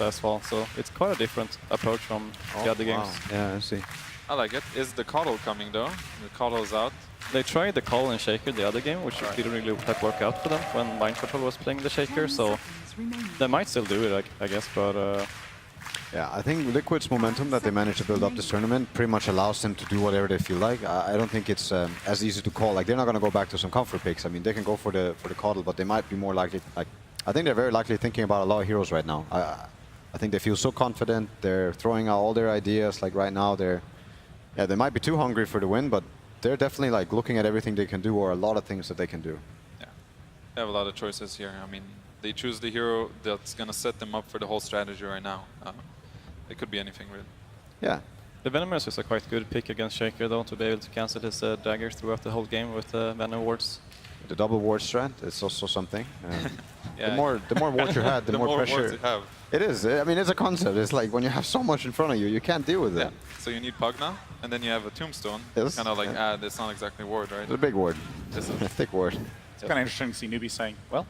Rage-Dota as well, so it's quite a different approach from the other games. Yeah, I see. I like it. Is the Coddle coming though? The Coddle's out. They tried the Call and Shaker the other game, which didn't really work out for them when Mind Control was playing the Shaker, so they might still do it, I guess, but... Yeah, I think Liquid's momentum that they managed to build up this tournament pretty much allows them to do whatever they feel like. I don't think it's as easy to call. Like, they're not going to go back to some comfort picks. I mean, they can go for the Coddle, but they might be more likely... Like, I think they're very likely thinking about a lot of heroes right now. I think they feel so confident. They're throwing out all their ideas. Like, right now, they might be too hungry for the win, but they're definitely like looking at everything they can do, or a lot of things that they can do. Yeah, they have a lot of choices here. I mean, they choose the hero that's going to set them up for the whole strategy right now. It could be anything, really. Yeah. The Venomous is a quite good pick against Shaker, though, to be able to cancel his daggers throughout the whole game with Venom wards. The double ward strat is also something. Yeah. The more wards you had, the more pressure. Wards you have. It is. I mean, it's a concept. It's like when you have so much in front of you, you can't deal with it. So you need Pug now, and then you have a Tombstone. Yes. Kind of like, it's not exactly ward, right? It's a big ward. It's a thick ward. It's kind of interesting to see Newbee saying, well,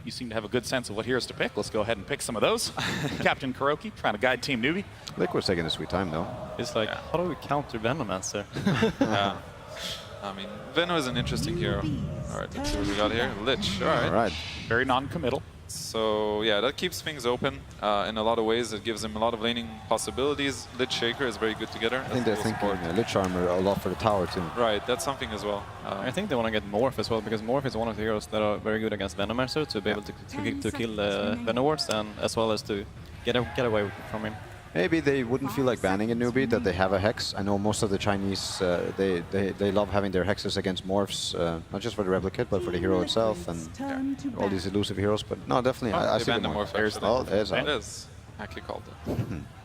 you seem to have a good sense of what heroes to pick. Let's go ahead and pick some of those. Captain Kuroki trying to guide Team Newbee. Liquid's taking a sweet time, though. It's like, how do we counter Venomancer? Yeah. I mean, Venom is an interesting hero. All right, let's see what we got here. Lich, all right. All right. Very non-committal. So, yeah, that keeps things open in a lot of ways. It gives them a lot of laning possibilities. Lich Shaker is very good together. I think they're thinking Lich Armor a lot for the tower, too. Right, that's something as well. I think they want to get Morph as well, because Morph is one of the heroes that are very good against Venomancer, to be able to kill the Venom wards, and as well as to get away from him. Maybe they wouldn't feel like banning a Newbee, that they have a Hex. I know most of the Chinese, they love having their Hexes against Morphs, not just for the Replicate, but for the hero itself, and all these elusive heroes. But no, definitely, I see the Morph. It is. Actually called it.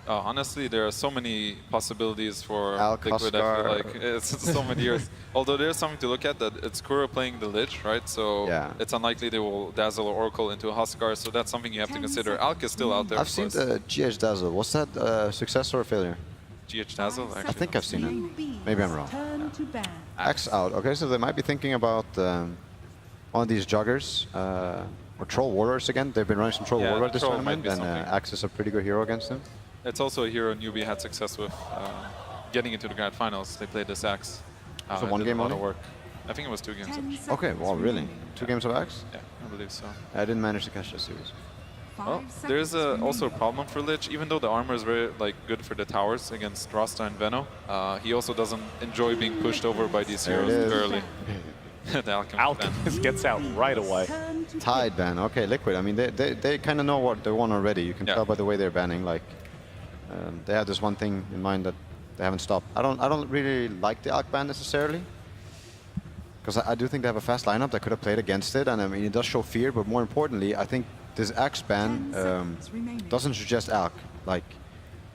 Honestly, there are so many possibilities for Liquid. I feel like it's so many years. Although there's something to look at, that it's Kuro playing the Lich, right? So it's unlikely they will Dazzle or Oracle into a Huskar. So that's something you have to consider. Alk is still out there. I've seen the GH Dazzle. Was that success or failure? GH Dazzle? Actually, I think I've seen it. Maybe I'm wrong. Axe out. Okay, so they might be thinking about one of these joggers. Or Troll Warriors again. They've been running some Troll Warriors this tournament, and Axe is a pretty good hero against them. It's also a hero Newbee had success with getting into the Grand Finals. They played this Axe. So one game only? Work. I think it was 2 games. Actually. Okay, well, really? 2 games of Axe? Yeah, I believe so. I didn't manage to catch the series. Well, there's also a problem for Lich. Even though the armor is very good for the towers against Rasta and Veno, he also doesn't enjoy being pushed over by these heroes early. The Alchemist gets out right away. Tide ban. Okay, Liquid. I mean, they kind of know what they want already. You can tell by the way they're banning. Like, they have this one thing in mind that they haven't stopped. I don't really like the Alch ban necessarily, because I do think they have a fast lineup that could have played against it, and I mean, it does show fear. But more importantly, I think this Axe ban doesn't suggest Alch. Like,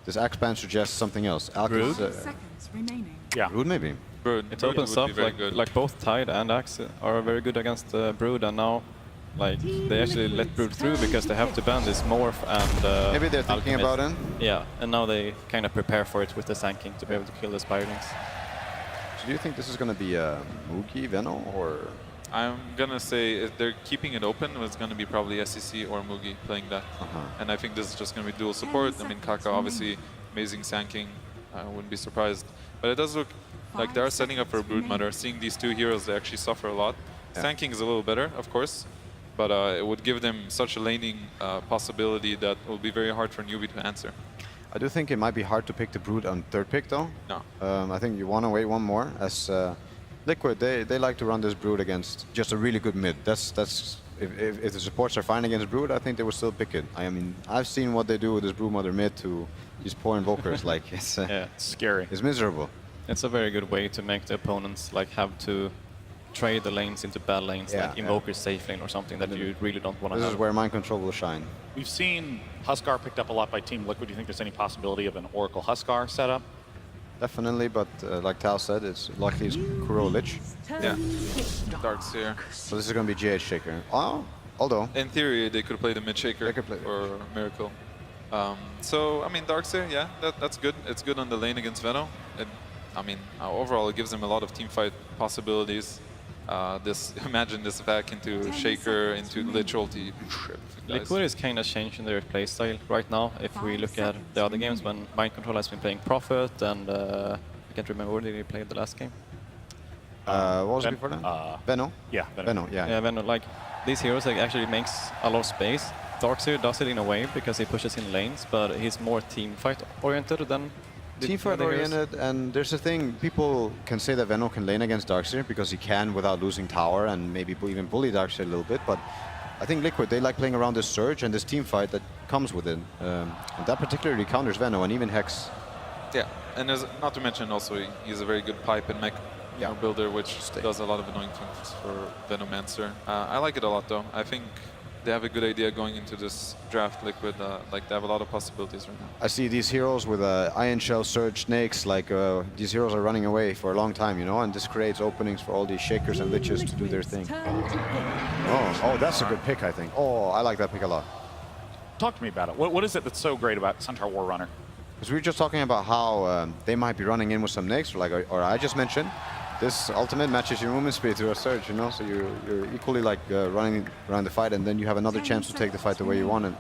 this Axe ban suggests something else. Alch is Brood maybe. Brood. It opens up like both Tide and Axe are very good against Brood, and now like they actually let Brood through because they have to ban this Morph and maybe they're thinking about it. Yeah, and now they kind of prepare for it with the Sanking to be able to kill the Spirelings. So do you think this is going to be a Moogie, Veno, or? I'm gonna say if they're keeping it open, it's gonna be probably SEC or Moogie playing that. And I think this is just gonna be dual support. I mean, Kaka obviously amazing Sanking. I wouldn't be surprised, but it does look like they are setting up for a Broodmother. Seeing these 2 heroes, they actually suffer a lot. Sanking is a little better, of course, but it would give them such a laning possibility that will be very hard for Newbee to answer. I do think it might be hard to pick the Brood on 3rd pick, though. No. I think you want to wait one more. As Liquid, they like to run this Brood against just a really good mid. That's if the supports are fine against Brood, I think they would still pick it. I mean, I've seen what they do with this Broodmother mid to these poor invokers. Like, it's scary. It's miserable. It's a very good way to make the opponents like have to trade the lanes into bad lanes, like Invoker's safe lane or something that you really don't want to have. This is where Mind Control will shine. We've seen Huskar picked up a lot by Team Liquid. Do you think there's any possibility of an Oracle Huskar setup? Definitely, but like Tal said, it's likely it's Kuro Lich. Yeah, Dark's here. So this is going to be GH Shaker. Oh, although in theory they could play the mid Shaker or Miracle. So I mean, Dark's here, yeah, that's good. It's good on the lane against Veno. I mean, overall it gives them a lot of team fight possibilities. Imagine this back into Shaker, into Lich ulti. Liquid is kind of changing their playstyle right now. If we look at the other games when Mind Control has been playing Prophet and I can't remember where did he play the last game. What was it before that? Venno? Yeah, Venno, yeah. Yeah, Venno, like these heroes like, actually makes a lot of space. Darkseer does it in a way because he pushes in lanes, but he's more team fight oriented than Team fight oriented, and there's a thing, people can say that Venno can lane against Darkseer because he can without losing tower and maybe even bully Darkseer a little bit, but I think Liquid, they like playing around this surge and this team fight that comes with it. And that particularly counters Venno and even Hex. Yeah, and there's, not to mention also he's a very good pipe and mech builder, which does a lot of annoying things for Venomancer. I like it a lot though. I think they have a good idea going into this draft, Liquid. Like they have a lot of possibilities right now. I see these heroes with Iron Shell, Surge, Snakes, like these heroes are running away for a long time, you know, and this creates openings for all these Shakers and Liches to do their thing. Oh, that's a good pick, I think. Oh, I like that pick a lot. Talk to me about it. What is it that's so great about Centaur War Runner? Because we were just talking about how they might be running in with some Nakes, or I just mentioned, this ultimate matches your movement speed to a surge, you know, so you're equally like running around the fight, and then you have another chance to take the fight the way you want it.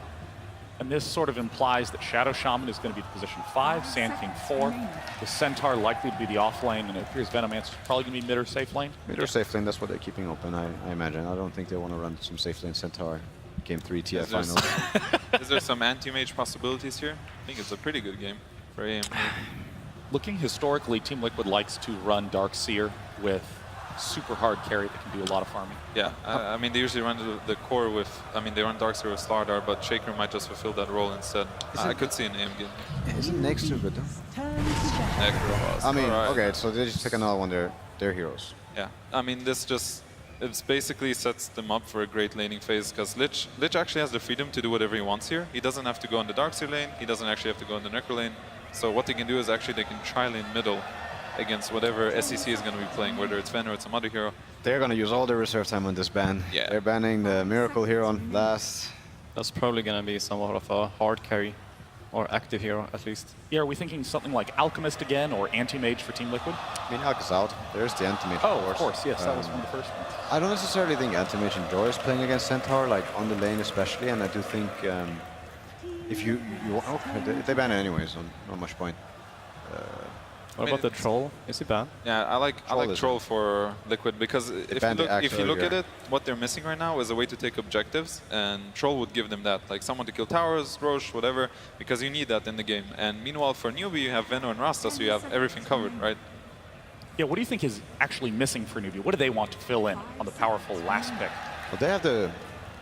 And this sort of implies that Shadow Shaman is going to be position 5, Sand King 4, the Centaur likely to be the off lane, and it appears Venomancer is probably going to be mid or safe lane. Mid or safe lane, that's what they're keeping open, I imagine. I don't think they want to run some safe lane Centaur. Game 3 TI finals. Is there some anti-mage possibilities here? I think it's a pretty good game for AM. Looking historically, Team Liquid likes to run Darkseer with super hard carry that can do a lot of farming. Yeah, I mean, they usually run the core with, I mean, they run Darkseer with Slardar, but Shaker might just fulfill that role instead. I could see an AM game. Isn't Next too good though? Necro. I mean, okay, so they just take another one, they're heroes. Yeah, I mean, this just, it basically sets them up for a great laning phase, because Lich actually has the freedom to do whatever he wants here. He doesn't have to go in the Darkseer lane, he doesn't actually have to go in the Necro lane. So what they can do is actually they can tri-lane middle against whatever SEC is going to be playing, whether it's Ven or it's some other hero. They're going to use all their reserve time on this ban. Yeah. They're banning the Miracle hero on last. That's probably going to be somewhat of a hard carry, or active hero at least. Yeah, are we thinking something like Alchemist again, or Anti-Mage for Team Liquid? I mean, Alk is out. There's the Anti-Mage, of course, yes, that was one of the first ones. I don't necessarily think Anti-Mage enjoys playing against Centaur, like on the lane especially, and I do think if they ban it anyways, so not much point. What about the Troll? Is he banned? Yeah, I like Troll for Liquid, because if you look at it, what they're missing right now is a way to take objectives, and Troll would give them that, like someone to kill towers, Roche, whatever, because you need that in the game. And meanwhile, for Newbee, you have Venno and Rasta, so you have everything covered, right? Yeah, what do you think is actually missing for Newbee? What do they want to fill in on the powerful last pick? Well, they have the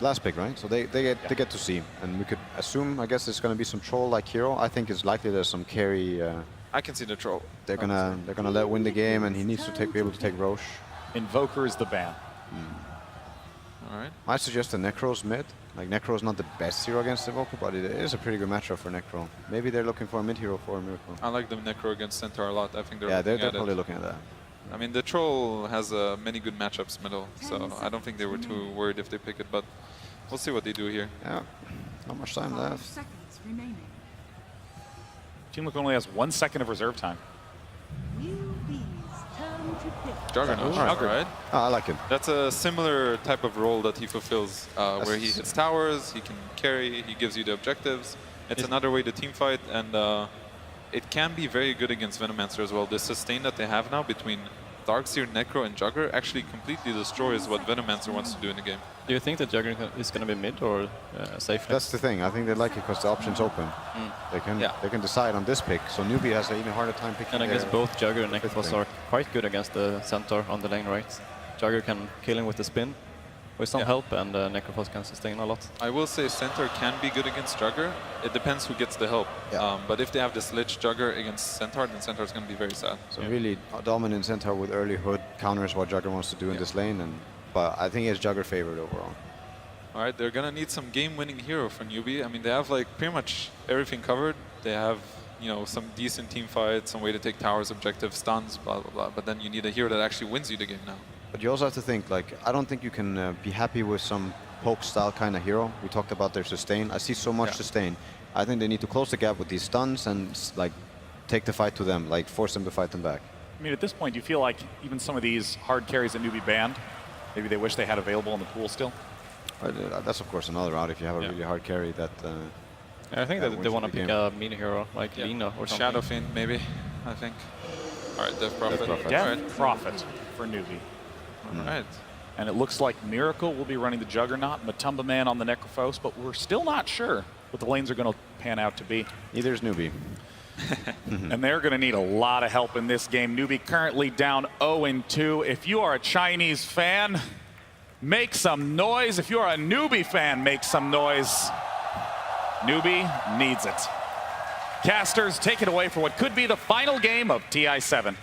last pick, right? So they get to see, and we could assume, I guess, there's going to be some Troll-like hero. I think it's likely there's some carry. I can see the Troll. They're gonna let win the game, and he needs to be able to take Roche. Invoker is the ban. All right. I suggest the Necro's mid. Like, Necro is not the best hero against Invoker, but it is a pretty good matchup for Necro. Maybe they're looking for a mid hero for a Miracle. I like the Necro against Centaur a lot. I think they're probably looking at that. I mean, the Troll has many good matchups middle, so I don't think they were too worried if they pick it, but we'll see what they do here. Yeah, not much time left. Team Liquid only has 1 second of reserve time. Juggernaut, right? Oh, I like him. That's a similar type of role that he fulfills, where he hits towers, he can carry, he gives you the objectives. It's another way to team fight, and it can be very good against Venomancer as well. The sustain that they have now between Darkseer, Necro, and Jugger actually completely destroys what Venomancer wants to do in the game. Do you think that Jugger is going to be mid or safe? That's the thing. I think they like it because the option's open. They can decide on this pick. So Newbee has an even harder time picking. And I guess both Jugger and Necrophos are quite good against the Centaur on the lane, right? Jugger can kill him with the spin with some help, and Necrophos can sustain a lot. I will say Centaur can be good against Jugger. It depends who gets the help. Yeah. But if they have this Lich Jugger against Centaur, then Centaur is going to be very sad. So really dominant Centaur with early hood counters what Jugger wants to do in this lane, but I think it's Jugger favored overall. All right, they're going to need some game-winning hero for Newbee. I mean, they have like pretty much everything covered. They have, you know, some decent team fights, some way to take towers, objectives, stuns, blah, blah, blah. But then you need a hero that actually wins you the game now. But you also have to think, like, I don't think you can be happy with some poke-style kind of hero. We talked about their sustain. I see so much sustain. I think they need to close the gap with these stuns and, like, take the fight to them, like, force them to fight them back. I mean, at this point, do you feel like even some of these hard carries that Newbee banned, maybe they wish they had available in the pool still? That's of course another route if you have a really hard carry that. I think that they want to pick a mini hero like Lina or something. Shadow Fiend, maybe, I think. All right, Death Prophet. Death Prophet for Newbee. All right. And it looks like Miracle will be running the Juggernaut, Matumba Man on the Necrophos, but we're still not sure what the lanes are going to pan out to be. Neither is Newbee. And they're going to need a lot of help in this game. Newbee currently down 0-2. If you are a Chinese fan, make some noise. If you are a Newbee fan, make some noise. Newbee needs it. Casters take it away for what could be the final game of TI7.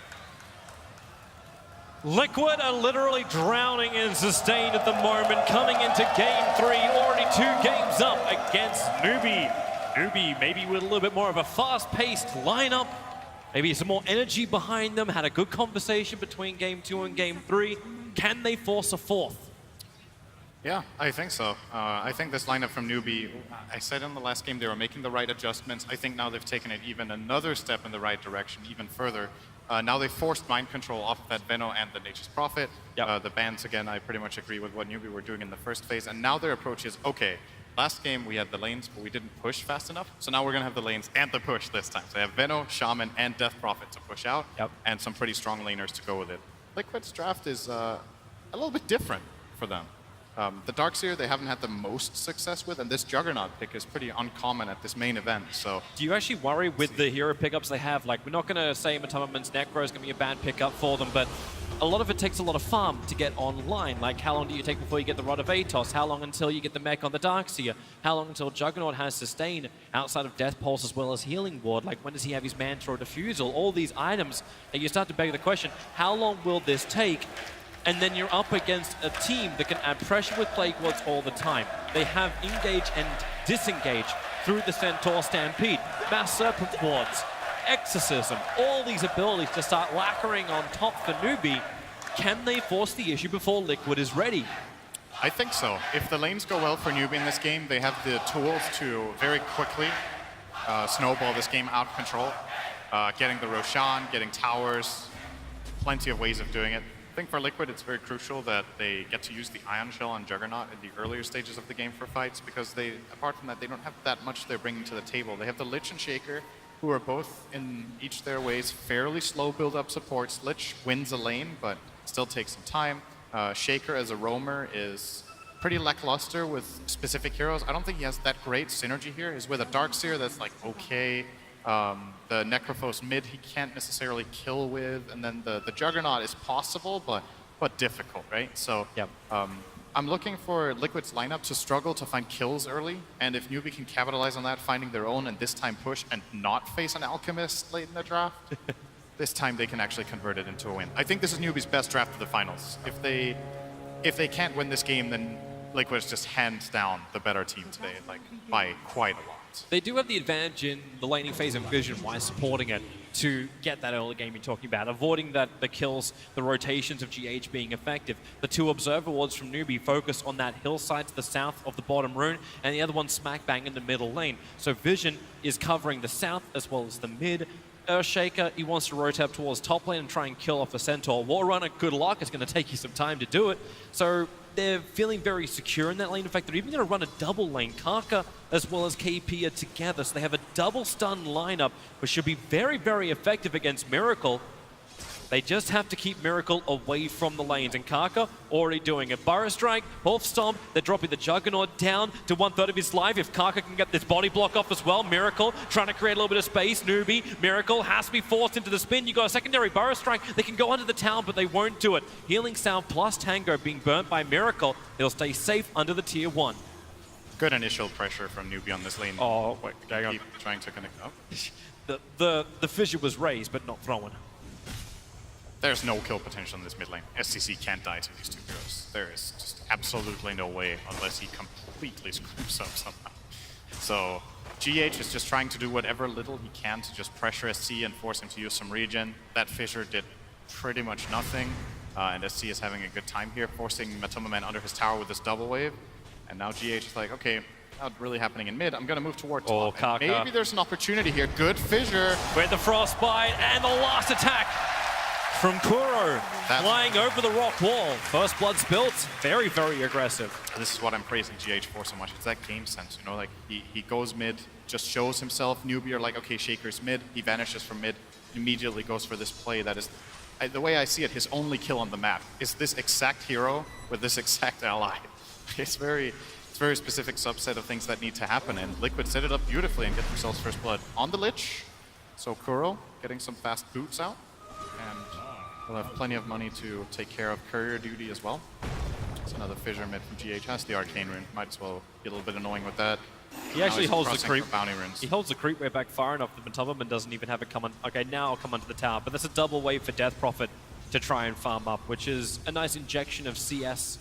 Liquid are literally drowning in Sustain at the moment, coming into game 3, already 2 games up against Newbee. Newbee maybe with a little bit more of a fast-paced lineup, maybe some more energy behind them, had a good conversation between game 2 and game 3. Can they force a fourth? Yeah, I think so. I think this lineup from Newbee, I said in the last game they were making the right adjustments. I think now they've taken it even another step in the right direction, even further. Now they forced mind control off that Venno and the Nature's Prophet. Yep. The bans, again, I pretty much agree with what Newbee were doing in the first phase. And now their approach is, okay, last game we had the lanes, but we didn't push fast enough. So now we're going to have the lanes and the push this time. So they have Venno, Shaman, and Death Prophet to push out, and some pretty strong laners to go with it. Liquid's draft is a little bit different for them. The Darkseer they haven't had the most success with, and this Juggernaut pick is pretty uncommon at this main event, so... Do you actually worry with the hero pickups they have? Like, we're not going to say Matumbaman's Necro is going to be a bad pickup for them, but a lot of it takes a lot of farm to get online. Like, how long do you take before you get the Rod of Atos? How long until you get the mech on the Darkseer? How long until Juggernaut has Sustain outside of Death Pulse as well as Healing Ward? Like, when does he have his Mantra or Diffusal? All these items, and you start to beg the question, how long will this take? And then you're up against a team that can add pressure with Plague Wards all the time. They have engage and disengage through the Centaur Stampede, Mass Serpent Wards, Exorcism, all these abilities to start lacquering on top for Newbee. Can they force the issue before Liquid is ready? I think so. If the lanes go well for Newbee in this game, they have the tools to very quickly snowball this game out of control. Getting the Roshan, getting towers, plenty of ways of doing it. I think for Liquid, it's very crucial that they get to use the Ion Shell on Juggernaut in the earlier stages of the game for fights, because they, apart from that, they don't have that much they're bringing to the table. They have the Lich and Shaker, who are both, in each their ways, fairly slow build-up supports. Lich wins a lane, but still takes some time. Shaker as a roamer is pretty lackluster with specific heroes. I don't think he has that great synergy here. He's with a Darkseer that's like okay. The Necrophos mid he can't necessarily kill with, and then the Juggernaut is possible, but difficult, right? So I'm looking for Liquid's lineup to struggle to find kills early, and if Newbee can capitalize on that, finding their own and this time push and not face an Alchemist late in the draft, this time they can actually convert it into a win. I think this is Newbee's best draft of the finals. If they can't win this game, then Liquid is just hands down the better team today, like by quite a lot. They do have the advantage in the laning phase of Vision while supporting it to get that early game you're talking about, avoiding the kills, the rotations of GH being effective. The 2 Observer Wards from Newbee focus on that hillside to the south of the bottom rune, and the other one smack bang in the middle lane. So Vision is covering the south as well as the mid. Earthshaker, he wants to rotate up towards top lane and try and kill off the Centaur. Warrunner, good luck, it's going to take you some time to do it. So they're feeling very secure in that lane. In fact, they're even going to run a double lane. Karka as well as KP are together, so they have a double stun lineup, which should be very, very effective against Miracle. They just have to keep Miracle away from the lanes, and Karka already doing it. Burrow Strike, Wolf Stomp, they're dropping the Juggernaut down to 1/3 of his life. If Karka can get this body block off as well, Miracle trying to create a little bit of space. Newbee, Miracle has to be forced into the spin. You got a secondary Burrow Strike. They can go under the tower, but they won't do it. Healing Sound plus Tango being burnt by Miracle. He'll stay safe under the tier 1. Good initial pressure from Newbee on this lane. Oh, wait, hang on. Keep trying to connect up. The fissure was raised, but not thrown. There's no kill potential in this mid lane. SCC can't die to these 2 heroes. There is just absolutely no way unless he completely screws up somehow. So GH is just trying to do whatever little he can to just pressure SC and force him to use some regen. That fissure did pretty much nothing, and SC is having a good time here, forcing Matumba Man under his tower with this double wave. And now GH is like, okay, not really happening in mid. I'm going to move toward top. Karka. Maybe there's an opportunity here. Good fissure. With the Frostbite and the last attack. from Kuro, flying over the rock wall. First blood's built, very, very aggressive. This is what I'm praising GH for so much. It's that game sense, you know, like he goes mid, just shows himself. Newbee are like, okay, Shaker's mid. He vanishes from mid, immediately goes for this play that is, the way I see it, his only kill on the map is this exact hero with this exact ally. It's very specific subset of things that need to happen, and Liquid set it up beautifully and get themselves first blood on the Lich. So Kuro getting some fast boots out, and we'll have plenty of money to take care of courier duty as well. It's another fissure mid from GH, has the Arcane Rune, might as well be a little bit annoying with that. He actually holds the creep. Bounty runes. He holds the creep way back far enough that Matubberman doesn't even have it come on. Okay, now I'll come onto the tower, but that's a double wave for Death Prophet to try and farm up, which is a nice injection of CS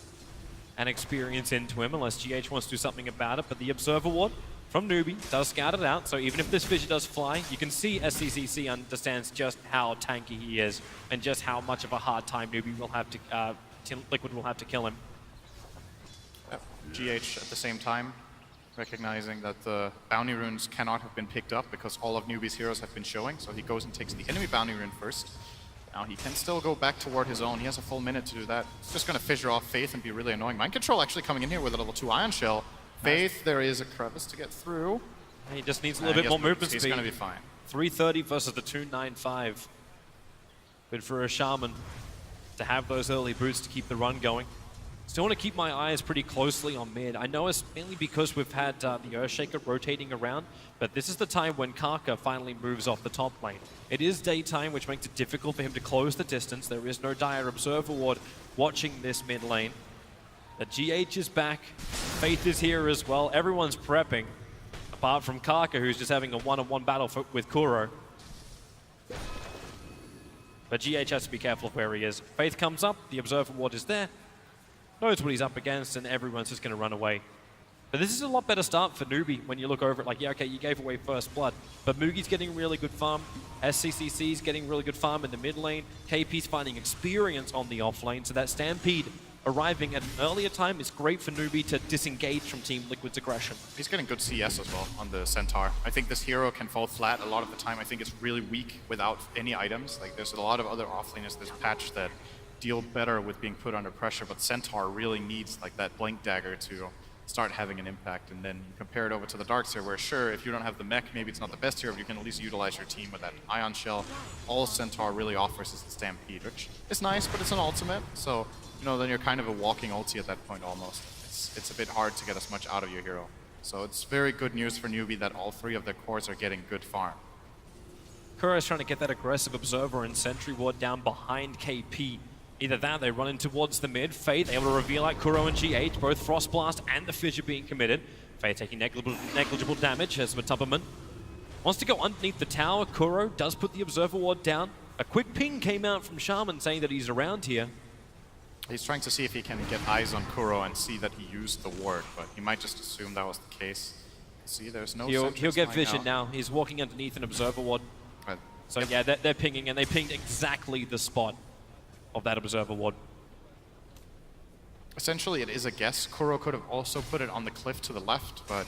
and experience into him, unless GH wants to do something about it. But the Observer Ward from Newbee does scout it out, so even if this fissure does fly, you can see SCCC understands just how tanky he is and just how much of a hard time Newbee will have to, Liquid will have to kill him. Yep. GH at the same time, recognizing that the bounty runes cannot have been picked up because all of Newbee's heroes have been showing, so he goes and takes the enemy bounty rune first. Now he can still go back toward his own. He has a full minute to do that. It's just going to fissure off Faith and be really annoying. Mind Control actually coming in here with a level 2 Ion Shell. Faith, there is a crevice to get through. He just needs a little bit more movement speed. He's going to be fine. 330 versus the 295. Good for a Shaman to have those early boots to keep the run going. Still want to keep my eyes pretty closely on mid. I know it's mainly because we've had the Earthshaker rotating around, but this is the time when Kaka finally moves off the top lane. It is daytime, which makes it difficult for him to close the distance. There is no dire Observer Ward watching this mid lane. The GH is back. Faith is here as well. Everyone's prepping, apart from Kaka, who's just having a one-on-one battle with Kuro. But GH has to be careful of where he is. Faith comes up, the Observer Ward is there, knows what he's up against, and everyone's just going to run away. But this is a lot better start for Newbee when you look over it like, yeah, okay, you gave away first blood. But Mugi's getting really good farm. SCCC's getting really good farm in the mid lane. KP's finding experience on the off lane, so that Stampede arriving at an earlier time is great for Newbee to disengage from Team Liquid's aggression. He's getting good CS as well on the Centaur. I think this hero can fall flat a lot of the time. I think it's really weak without any items. Like, there's a lot of other offlaners this patch that deal better with being put under pressure, but Centaur really needs like that Blink Dagger to start having an impact. And then you compare it over to the Darkseer, where sure, if you don't have the mech, maybe it's not the best hero, but you can at least utilize your team with that Ion Shell. All Centaur really offers is the Stampede, which is nice, but it's an ultimate, so you know, then you're kind of a walking ulti at that point almost. It's a bit hard to get as much out of your hero. So it's very good news for Newbee that all three of their cores are getting good farm. Kuro's trying to get that aggressive Observer and Sentry Ward down behind KP. Either that, they run in towards the mid. Faith able to reveal out Kuro and GH, both Frost Blast and the Fissure being committed. Faith taking negligible damage as Matubberman wants to go underneath the tower. Kuro does put the Observer Ward down. A quick ping came out from Shaman saying that he's around here. He's trying to see if he can get eyes on Kuro and see that he used the ward, but he might just assume that was the case. See, there's no He'll get vision now. He's walking underneath an Observer Ward. Right. So yeah, they're pinging, and they pinged exactly the spot of that Observer Ward. Essentially, it is a guess. Kuro could have also put it on the cliff to the left, but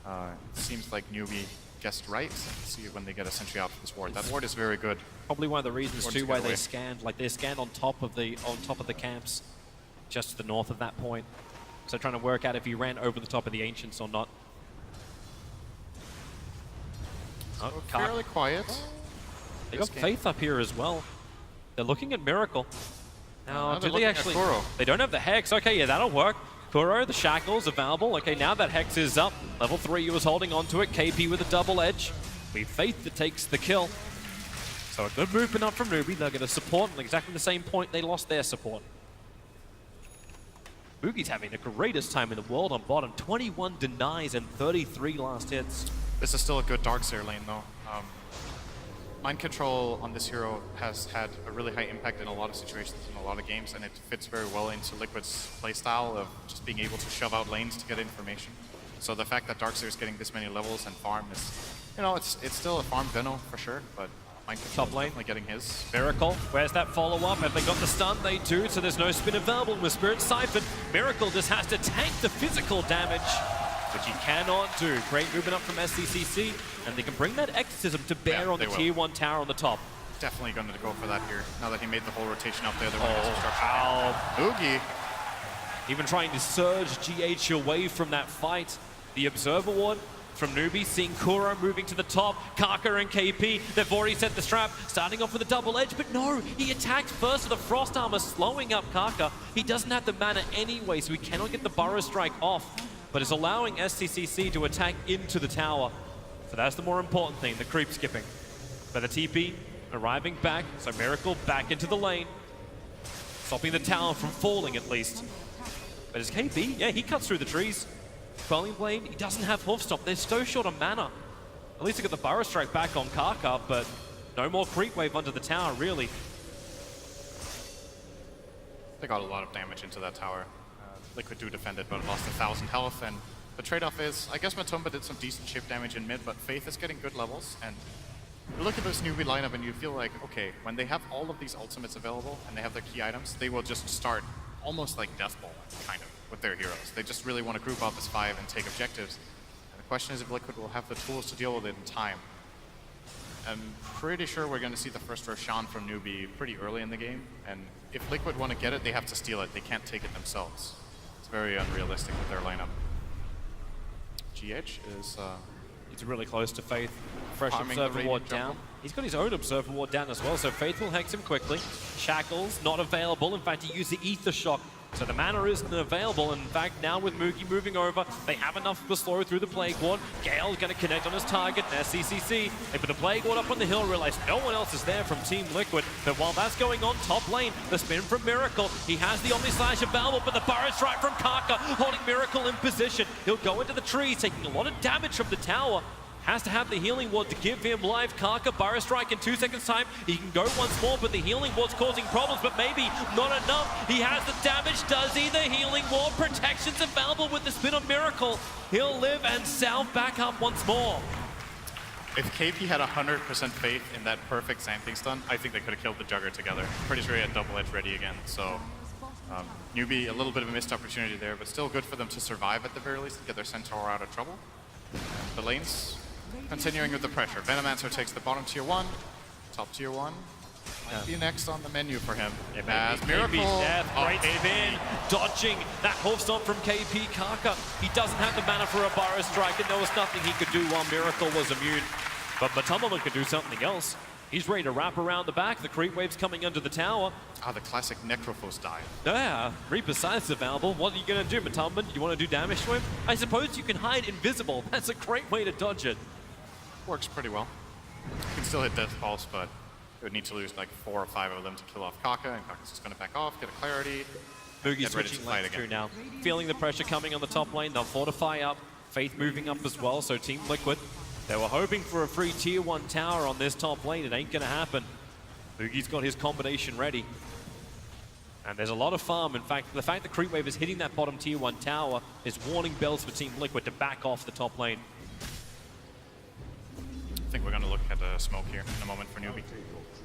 it seems like Newbee guessed right. Let's see when they get a sentry out for this ward. That ward is very good. Probably one of the reasons too why they scanned. Like they scanned on top of the camps, just to the north of that point. So trying to work out if he ran over the top of the Ancients or not. Oh, fairly quiet. They got Faith up here as well. They're looking at Miracle. Now, do they actually? They don't have the Hex. Okay, yeah, that'll work. Kuro, the Shackles available. Okay, now that Hex is up. Level 3, he was holding onto it. KP with a double edge. We Faith that takes the kill. So a good movement up from Newbee. They're going to support at exactly the same point they lost their support. Boogie's having the greatest time in the world on bottom. 21 denies and 33 last hits. This is still a good Darkseer lane, though. Mind Control on this hero has had a really high impact in a lot of situations in a lot of games, and it fits very well into Liquid's playstyle of just being able to shove out lanes to get information. So the fact that Darkseer is getting this many levels and farm is, you know, it's still a farm Veno for sure, but Mind Control top lane definitely getting his. Miracle, where's that follow-up? Have they got the stun? They do, so there's no spin available with Spirit Siphon. Miracle just has to tank the physical damage, which he cannot do. Great movement up from SCCC, and they can bring that Exorcism to bear on the Tier 1 tower on the top. definitely going to go for that here. Now that he made the whole rotation up there, they're going to get some structure. Oogie. Even trying to surge GH away from that fight. The Observer Ward from Newbee, seeing Kuro moving to the top. Kaka and KP, they've already set the strap, starting off with a double edge, but no, he attacked first with the Frost Armor, slowing up Kaka. He doesn't have the mana anyway, so he cannot get the Burrow Strike off, but is allowing SCCC to attack into the tower. So that's the more important thing, the creep skipping. But the TP arriving back, so Miracle back into the lane, stopping the tower from falling at least. But is KP, yeah, he cuts through the trees. Quelling Blade, he doesn't have Hoof Stop. They're so short on mana. At least they got the Burrow Strike back on Kaka, but no more Creep Wave under the tower, really. They got a lot of damage into that tower. Liquid do defend it, but lost 1,000 health. And the trade-off is, I guess Matumba did some decent chip damage in mid, but Faith is getting good levels. And you look at this Newbee lineup and you feel like, okay, when they have all of these ultimates available and they have their key items, they will just start almost like Death Ball, kind of, with their heroes. They just really want to group up as 5 and take objectives. And the question is if Liquid will have the tools to deal with it in time. I'm pretty sure we're going to see the first Roshan from Newbee pretty early in the game. And if Liquid want to get it, they have to steal it. They can't take it themselves. It's very unrealistic with their lineup. GH is... He's really close to Faith. Fresh Farming Observer the Ward Radiant down. jungle. He's got his own Observer Ward down as well, so Faith will hex him quickly. Shackles not available. In fact, he used the Ether Shock, so the mana isn't available. In fact, now with Moogie moving over, they have enough to slow through the Plague Ward. Gale's going to connect on his target, SCCC. They put the Plague Ward up on the hill, realize no one else is there from Team Liquid. But while that's going on, top lane, the spin from Miracle. He has the Omni Slash available, but the Burrow Strike from Kaka, holding Miracle in position. He'll go into the trees, taking a lot of damage from the tower. Has to have the Healing Ward to give him life. Kaka, Burrow Strike in 2 seconds time. He can go once more, but the Healing Ward's causing problems, but maybe not enough. He has the damage, does he? The Healing Ward protection's available with the spin of Miracle. He'll live and South back up once more. If KP had 100% faith in that perfect Sand King stun, I think they could have killed the Jugger together. Pretty sure he had double edge ready again, so... Newbee, a little bit of a missed opportunity there, but still good for them to survive at the very least and get their Centaur out of trouble. The lanes continuing with the pressure. Venomancer takes the bottom tier 1, top tier 1. Might be next on the menu for him. As Miracle Right in, dodging that Hoof Stomp from KP Kaka. He doesn't have the mana for a Burrow Strike, and there was nothing he could do while Miracle was immune. But Matumba could do something else. He's ready to wrap around the back. The creep wave's coming under the tower. Ah, the classic Necrophos dive. Yeah, Reaper Scythe's available. What are you going to do, Matumba? You want to do damage to him? I suppose you can hide invisible. That's a great way to dodge it. Works pretty well. You can still hit Death Pulse, but it would need to lose like 4 or 5 of them to kill off Kaka, and Kaka's just going to back off, get a clarity. Boogie switching lanes through now. Feeling the pressure coming on the top lane. They'll fortify up. Faith moving up as well, so Team Liquid. They were hoping for a free tier 1 tower on this top lane. It ain't going to happen. Boogie's got his combination ready. And there's a lot of farm. In fact, the fact that Creep Wave is hitting that bottom tier 1 tower is warning bells for Team Liquid to back off the top lane. I think we're going to look at the smoke here in a moment for Newbee.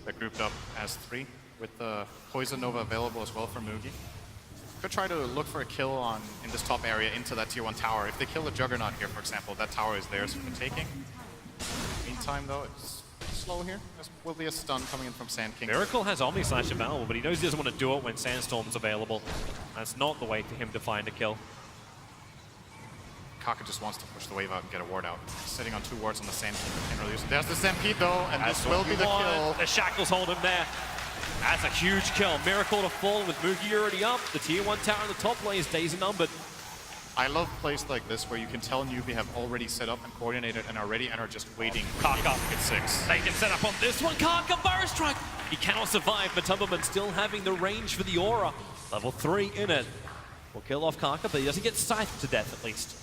They're grouped up as 3 with the Poison Nova available as well for Moogie. Could try to look for a kill in this top area into that tier 1 tower. If they kill the Juggernaut here, for example, that tower is theirs for the taking. Meantime, though, it's slow here. There will be a stun coming in from Sand King. Miracle has Omni Slash available, but he knows he doesn't want to do it when Sandstorm's available. That's not the way for him to find a kill. Kaka just wants to push the wave out and get a ward out. He's sitting on 2 wards on the Sand King. Can't really use it. There's the Stampede, though, and this will be the kill. The Shackles hold him there. That's a huge kill. Miracle to fall with Moogie already up. The tier 1 tower in the top lane is daisy numbered. I love plays like this where you can tell Newbee have already set up and coordinated and are ready and are just waiting. Kaka at 6. They can set up on this one. Kaka Burrow Strike. He cannot survive. Matumba still having the range for the aura. Level 3 in it. Will kill off Kaka, but he doesn't get scythed to death at least.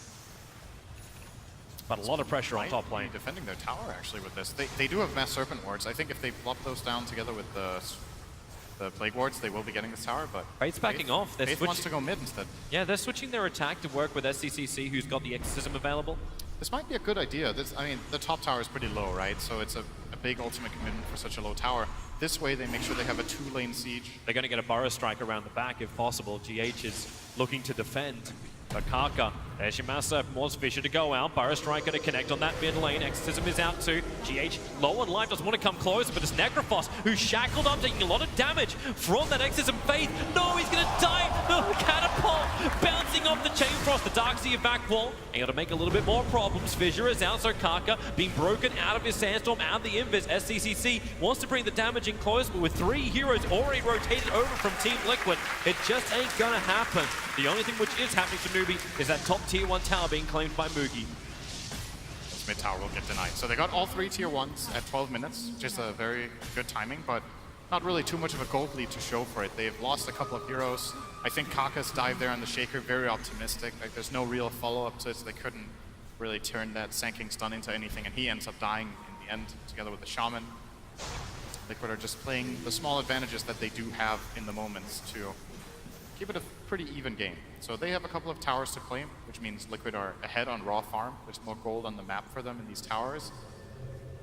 But a lot of pressure on top lane. Defending their tower actually with this. They do have Mass Serpent wards. I think if they plop those down together with the Plague wards, they will be getting this tower, but... Faith's backing off. Faith wants to go mid instead. Yeah, they're switching their attack to work with SCCC, who's got the Exorcism available. This might be a good idea. I mean, the top tower is pretty low, right? So it's a big ultimate commitment for such a low tower. This way, they make sure they have a 2-lane siege. They're going to get a Burrow Strike around the back if possible. GH is looking to defend. But Kaka There's your Master Morse Fisher to go out. Burrow Striker to connect on that mid lane. Exorcism is out too. GH low on life, doesn't want to come closer, but it's Necrophos who's shackled up, taking a lot of damage from that Exorcism. Faith, no, he's gonna die. The catapult bouncing off the Chain Frost. The Darkseer back wall, able to make a little bit more problems. Fissure is out, so Kaka being broken out of his Sandstorm and the Invis. SCCC wants to bring the damage in close, but with 3 heroes already rotated over from Team Liquid, it just ain't gonna happen. The only thing which is happening for Newbee is that top tier 1 tower being claimed by Moogie. This mid tower will get denied. So they got all 3 tier 1s at 12 minutes, which is a very good timing, but not really too much of a gold lead to show for it. They've lost a couple of heroes. I think Kaka's dive there on the Shaker, very optimistic. Like, there's no real follow-up to it, so they couldn't really turn that Sanking stun into anything, and he ends up dying in the end together with the Shaman. Liquid are just playing the small advantages that they do have in the moments to keep it a pretty even game. So they have a couple of towers to claim, which means Liquid are ahead on raw farm. There's more gold on the map for them in these towers.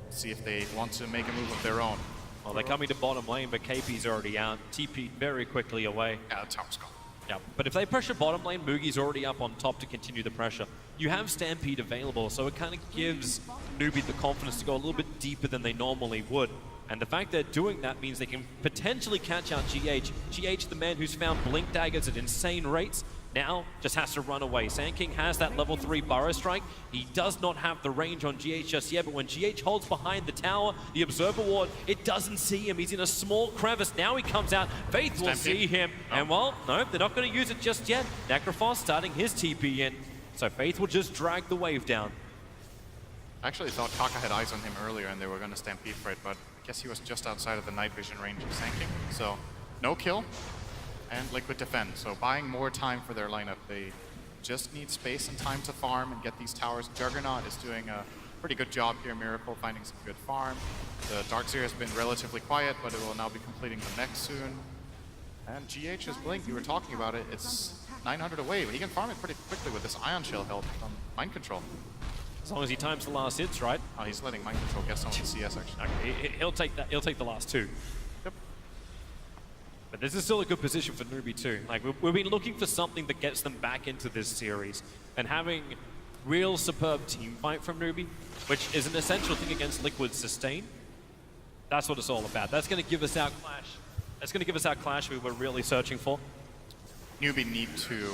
Let's see if they want to make a move of their own. Well, they're coming to bottom lane, but KP's already out. TP very quickly away. Yeah, the tower's gone. Yeah, but if they pressure bottom lane, Moogie's already up on top to continue the pressure. You have Stampede available, so it kind of gives Newbee the confidence to go a little bit deeper than they normally would. And the fact they're doing that means they can potentially catch out GH. GH, the man who's found Blink Daggers at insane rates, now just has to run away. Sand King has that level 3 Burrow Strike. He does not have the range on GH just yet, but when GH holds behind the tower, the Observer Ward, it doesn't see him. He's in a small crevice. Now he comes out. Faith will see him. And well, no, they're not going to use it just yet. Necrophos starting his TP in. So Faith will just drag the wave down. I actually thought Kaka had eyes on him earlier and they were going to stampede for it, but I guess he was just outside of the night vision range of Sand King. So no kill. And Liquid defend, so buying more time for their lineup. They just need space and time to farm and get these towers. Juggernaut is doing a pretty good job here. Miracle finding some good farm. The Darkseer has been relatively quiet, but it will now be completing the next soon. And GH's Blink, you were talking about it, it's 900 away, but he can farm it pretty quickly with this Ion Shell help from Mind Control. As long as he times the last hits, right? Oh, he's letting Mind Control get some of the CS actually. Okay, he'll take that. He'll take the last 2. Yep. But this is still a good position for Newbee too. Like, we've been looking for something that gets them back into this series. And having real superb team fight from Newbee, which is an essential thing against Liquid's sustain, that's what it's all about. That's going to give us our clash. That's going to give us our clash we were really searching for. Newbee need to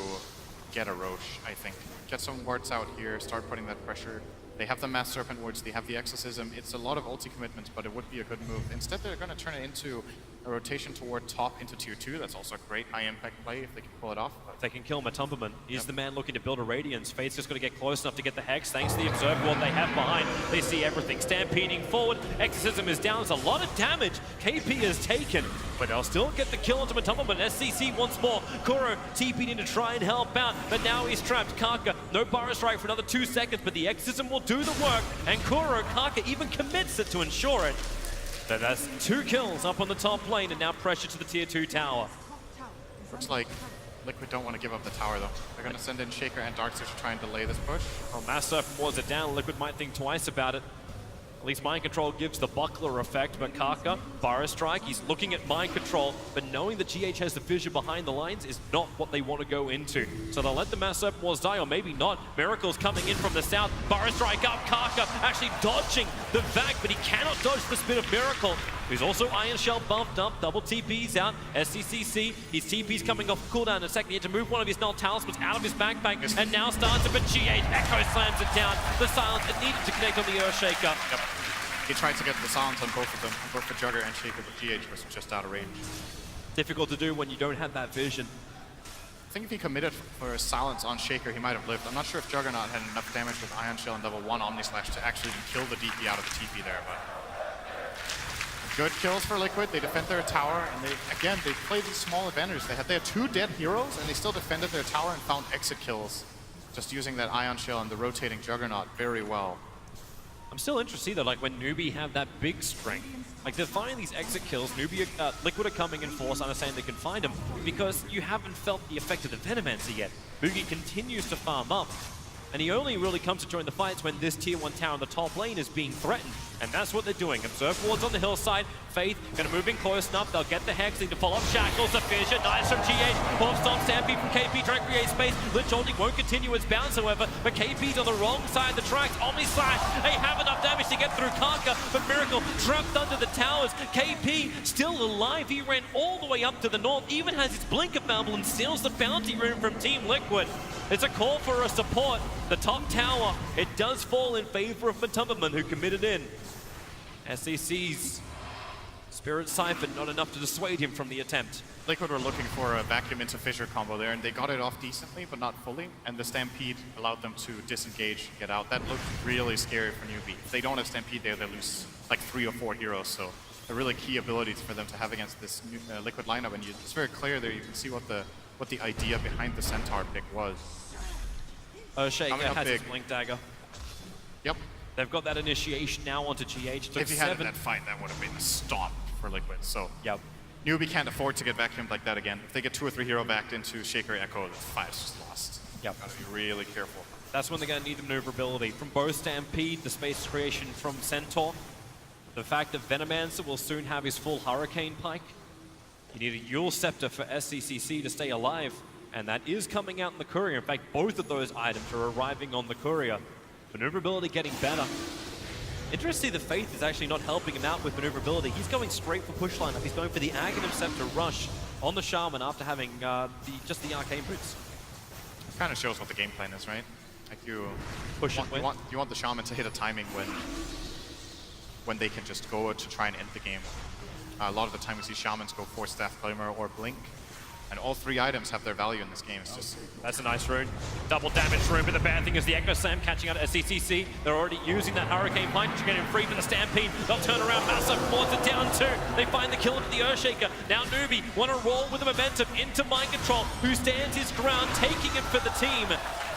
get a Roche, I think. Get some wards out here, start putting that pressure. They have the Mass Serpent wards, they have the Exorcism. It's a lot of ulti commitments, but it would be a good move. Instead, they're going to turn it into a rotation toward top into tier 2. That's also a great high impact play if they can pull it off. If they can kill Matumberman, he's the man looking to build a Radiance. Fate's just going to get close enough to get the Hex. Thanks to the Observer Ward they have behind, they see everything. Stampeding forward, Exorcism is down. It's a lot of damage KP has taken, but they'll still get the kill onto Matumberman. SCC once more. Kuro TP'd in to try and help out, but now he's trapped. Kaka, no Burrow Strike for another 2 seconds, but the Exorcism will do the work, and Kuro, Kaka even commits it to ensure it. So that's 2 kills up on the top lane, and now pressure to the tier 2 tower. Looks like Liquid don't want to give up the tower though. They're going to send in Shaker and Darkseer to try and delay this push. Well, Master wards it down. Liquid might think twice about it. At least Mind Control gives the buckler effect, but Kaka, Burrow Strike, he's looking at Mind Control, but knowing that GH has the fissure behind the lines is not what they want to go into. So they'll let the Mass Serpent Wars die, or maybe not. Miracle's coming in from the south. Burrow Strike up, Kaka actually dodging the vac, but he cannot dodge the spin of Miracle, who's also Iron Shell buffed up. Double TP's out. SCCC, his TP's coming off cooldown in a second. He had to move one of his null talismans out of his backpack, and now starts it, but GH Echo slams it down. The silence, it needed to connect on the Earthshaker. Yep. He tried to get the silence on both of them, both the Jugger and Shaker, but GH was just out of range. Difficult to do when you don't have that vision. I think if he committed for a silence on Shaker, he might have lived. I'm not sure if Juggernaut had enough damage with Ion Shell and level 1 Omni Slash to actually kill the DP out of the TP there, but good kills for Liquid. They defend their tower, and they played these small advantages. They had 2 dead heroes, and they still defended their tower and found exit kills, just using that Ion Shell and the rotating Juggernaut very well. I'm still interested though, like when Newbee have that big strength. Like they're finding these exit kills, Liquid are coming in force, understanding they can find them, because you haven't felt the effect of the Venomancer yet. Boogie continues to farm up, and he only really comes to join the fights when this tier 1 tower in the top lane is being threatened. And that's what they're doing. Observe wards on the hillside. Faith gonna move in close enough. They'll get the Hex. Need to follow up Shackles. The Fissure. Nice from GH. Pop stop Stampede from KP. Trying to create space. Lich only won't continue its bounce, however. But KP's on the wrong side of the tracks. Omni Slash. They have enough damage to get through Kaka. But Miracle trapped under the towers. KP still alive. He ran all the way up to the north. Even has his Blink available and steals the bounty rune from Team Liquid. It's a call for a support. The top tower, it does fall in favor of Matumberman, who committed in. SEC's Spirit Siphon, not enough to dissuade him from the attempt. Liquid were looking for a vacuum into Fissure combo there, and they got it off decently, but not fully. And the Stampede allowed them to disengage, get out. That looked really scary for Newbee. If they don't have Stampede there, they lose like 3 or 4 heroes. So a really key ability for them to have against this Liquid lineup. And it's very clear there. You can see what the idea behind the Centaur pick was. Shaker has his Blink Dagger. Yep. They've got that initiation now onto GH. If he had that fight, that would have been a stomp for Liquid. So yep. Newbee can't afford to get vacuumed like that again. If they get 2 or 3 hero backed into Shaker Echo, the fight's just lost. Yep. Gotta be really careful. That's when they're going to need the maneuverability. From both Stampede, the space creation from Centaur, the fact that Venomancer will soon have his full Hurricane Pike. You need a Yule Scepter for SCCC to stay alive, and that is coming out in the courier. In fact, both of those items are arriving on the courier. Maneuverability getting better. Interesting, the Faith is actually not helping him out with maneuverability. He's going straight for push lineup. He's going for the Aghanim Scepter rush on the Shaman after having just the Arcane Boots. Kind of shows what the game plan is, right? Like you want the Shaman to hit a timing when they can just go to try and end the game. A lot of the time we see Shamans go for Staff Claymore or Blink. And all 3 items have their value in this game. It's just... That's a nice rune. Double damage rune, but the bad thing is the Echo Slam catching out at SCCC. They're already using that Hurricane Punch to get him free for the Stampede. They'll turn around, Massive force it down too. They find the kill of the Earthshaker. Now Newbee want to roll with the momentum into Mind Control, who stands his ground, taking it for the team.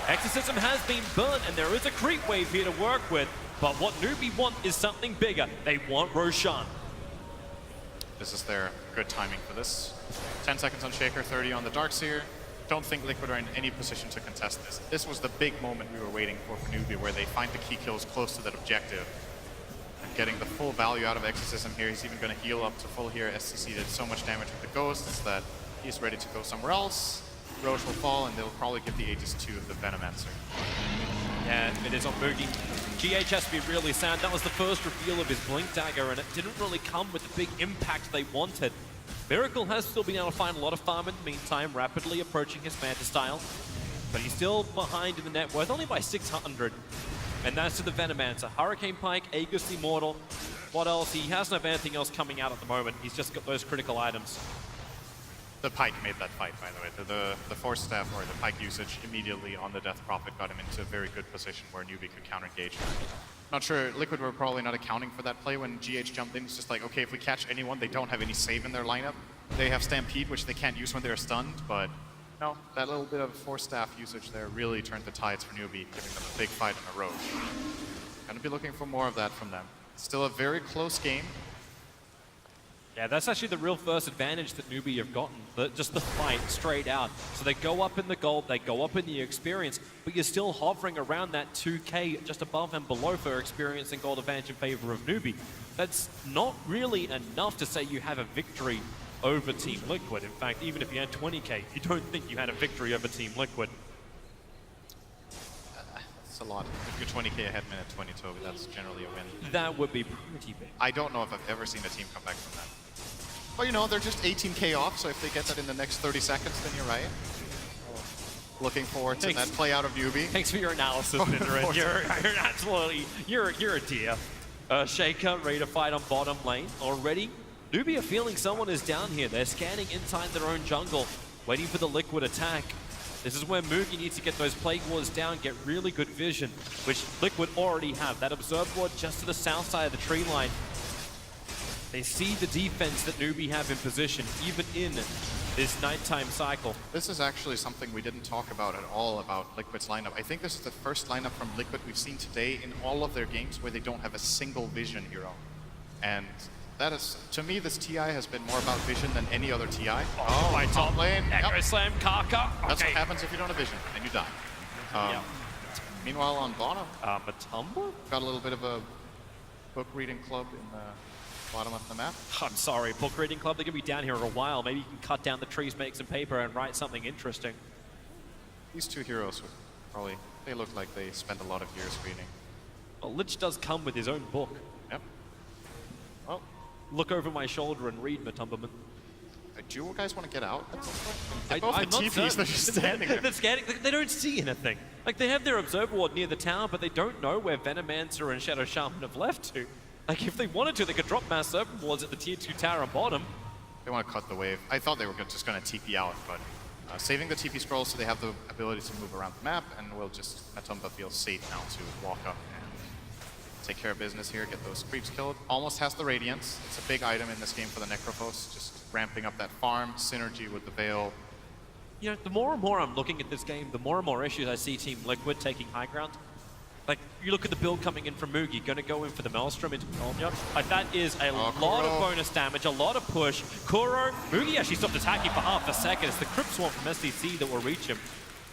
Exorcism has been burnt, and there is a creep wave here to work with. But what Newbee want is something bigger. They want Roshan. This is their good timing for this. 10 seconds on Shaker, 30 on the Darkseer. Don't think Liquid are in any position to contest this. This was the big moment we were waiting for Newbee, where they find the key kills close to that objective. And getting the full value out of Exorcism here. He's even going to heal up to full here. SCC did so much damage with the Ghosts that he's ready to go somewhere else. Roche will fall, and they'll probably give the Aegis to the Venomancer. Yeah, it is on Boogie. GH has to be really sound. That was the first reveal of his Blink Dagger, and it didn't really come with the big impact they wanted. Miracle has still been able to find a lot of farm in the meantime, rapidly approaching his Manta style. But he's still behind in the net worth, only by 600. And that's to the Venomancer. Hurricane Pike, Aegis Immortal. What else? He hasn't have anything else coming out at the moment. He's just got those critical items. The Pike made that fight, by the way. The Force Staff, or the Pike usage, immediately on the Death Prophet got him into a very good position where Newbee could counter-engage. Not sure, Liquid were probably not accounting for that play when GH jumped in. It's just like, okay, if we catch anyone, they don't have any save in their lineup. They have Stampede, which they can't use when they're stunned, but no, that little bit of Force Staff usage there really turned the tides for Newbee, giving them a big fight in a row. Gonna be looking for more of that from them. Still a very close game. Yeah, that's actually the real first advantage that Newbee have gotten, just the fight straight out. So they go up in the gold, they go up in the experience, but you're still hovering around that 2k just above and below for experience and gold advantage in favor of Newbee. That's not really enough to say you have a victory over Team Liquid. In fact, even if you had 20k, you don't think you had a victory over Team Liquid. That's a lot. If you're 20k ahead minute 20, Toby, that's generally a win. That would be pretty big. I don't know if I've ever seen a team come back from that. Well, you know, they're just 18k off, so if they get that in the next 30 seconds, then you're right. Looking forward to that play out of Newbee. Thanks for your analysis, Nidoran. You're absolutely, you're a dear. Shaker ready to fight on bottom lane already. Newbee are feeling someone is down here. They're scanning inside their own jungle, waiting for the Liquid attack. This is where Moogie needs to get those Plague Wars down, get really good vision, which Liquid already have. That Observe Ward just to the south side of the tree line. They see the defense that Newbee have in position, even in this nighttime cycle. This is actually something we didn't talk about at all about Liquid's lineup. I think this is the first lineup from Liquid we've seen today in all of their games where they don't have a single vision hero. And that is, to me, this TI has been more about vision than any other TI. Oh, my top lane. Echo Yep. Slam, Kaka. That's what happens if you don't have vision, and you die. Meanwhile, on bottom, Matumba? got a little bit of a book reading club in the bottom of the map. I'm sorry, book reading club, they're going to be down here a while. Maybe you can cut down the trees, make some paper, and write something interesting. These two heroes would probably, they look like they spent a lot of years reading. Well, Lich does come with his own book. Yep. Well, Look over my shoulder and read, Matumberman. do you guys want to get out? I'm Both the not TPs, certain. they're just standing there. They're scanning. They don't see anything. Like, they have their observer ward near the tower, but they don't know where Venomancer and Shadow Shaman have left to. Like, if they wanted to, they could drop mass serpent wards at the tier 2 tower on bottom. They want to cut the wave. I thought they were just going to TP out, but saving the TP scrolls so they have the ability to move around the map, and we'll just, Matumba feels safe now to walk up and take care of business here, get those creeps killed. Almost has the Radiance. It's a big item in this game for the Necrophos, just ramping up that farm, synergy with the Veil. You know, the more and more I'm looking at this game, the more and more issues I see Team Liquid taking high ground. Like, you look at the build coming in from Mugi, going to go in for the Maelstrom into Olmya. Like, that is a lot of bonus damage, a lot of push. Kuro, Mugi actually stopped attacking for half a second. It's the Crypt Swarm from SDC that will reach him.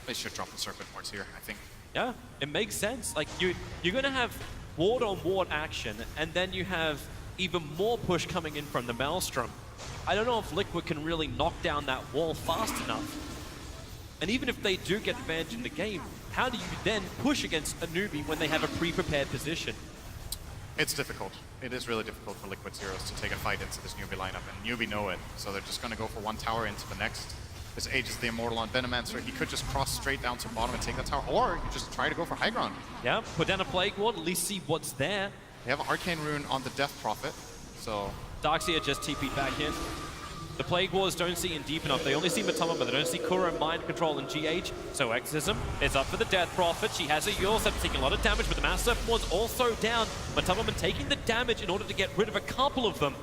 They should drop the Serpent Wards here, I think. Yeah, it makes sense. Like, you're going to have ward on ward action, and then you have even more push coming in from the Maelstrom. I don't know if Liquid can really knock down that wall fast enough. And even if they do get advantage in the game, how do you then push against a Newbee when they have a pre-prepared position? It's difficult. It is really difficult for Liquid's heroes to take a fight into this Newbee lineup, and Newbee know it, so they're just going to go for one tower into the next. This Aegis the Immortal on Venomancer. He could just cross straight down to bottom and take that tower, or you just try to go for high ground. Yeah, put down a Plague Ward, at least see what's there. They have an Arcane Rune on the Death Prophet, so... Darkseer just TP'd back in. The Plague Wars don't see in deep enough. They only see Matama, but they don't see Kuro, Mind Control, and GH. So Exorcism is up for the Death Prophet. She has a Yule Step taking a lot of damage, but the Mass Serpent Ward's also down. Matama taking the damage in order to get rid of a couple of them.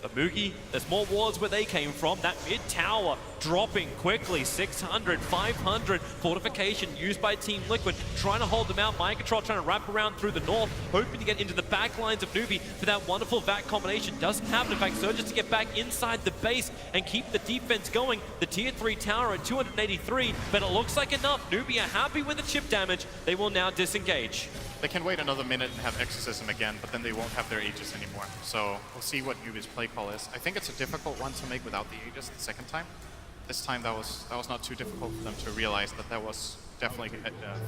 But Mugi, there's more wards where they came from. That mid-tower dropping quickly. 600, 500. Fortification used by Team Liquid. Trying to hold them out. Mind Control trying to wrap around through the north. Hoping to get into the back lines of Newbee for that wonderful VAC combination. Doesn't happen. In fact, Surges to get back inside the base and keep the defense going. The tier 3 tower at 283. But it looks like enough. Newbee are happy with the chip damage. They will now disengage. They can wait another minute and have Exorcism again, but then they won't have their Aegis anymore. So we'll see what Newbee's play call is. I think it's a difficult one to make without the Aegis the second time. This time that was not too difficult for them to realize that that was definitely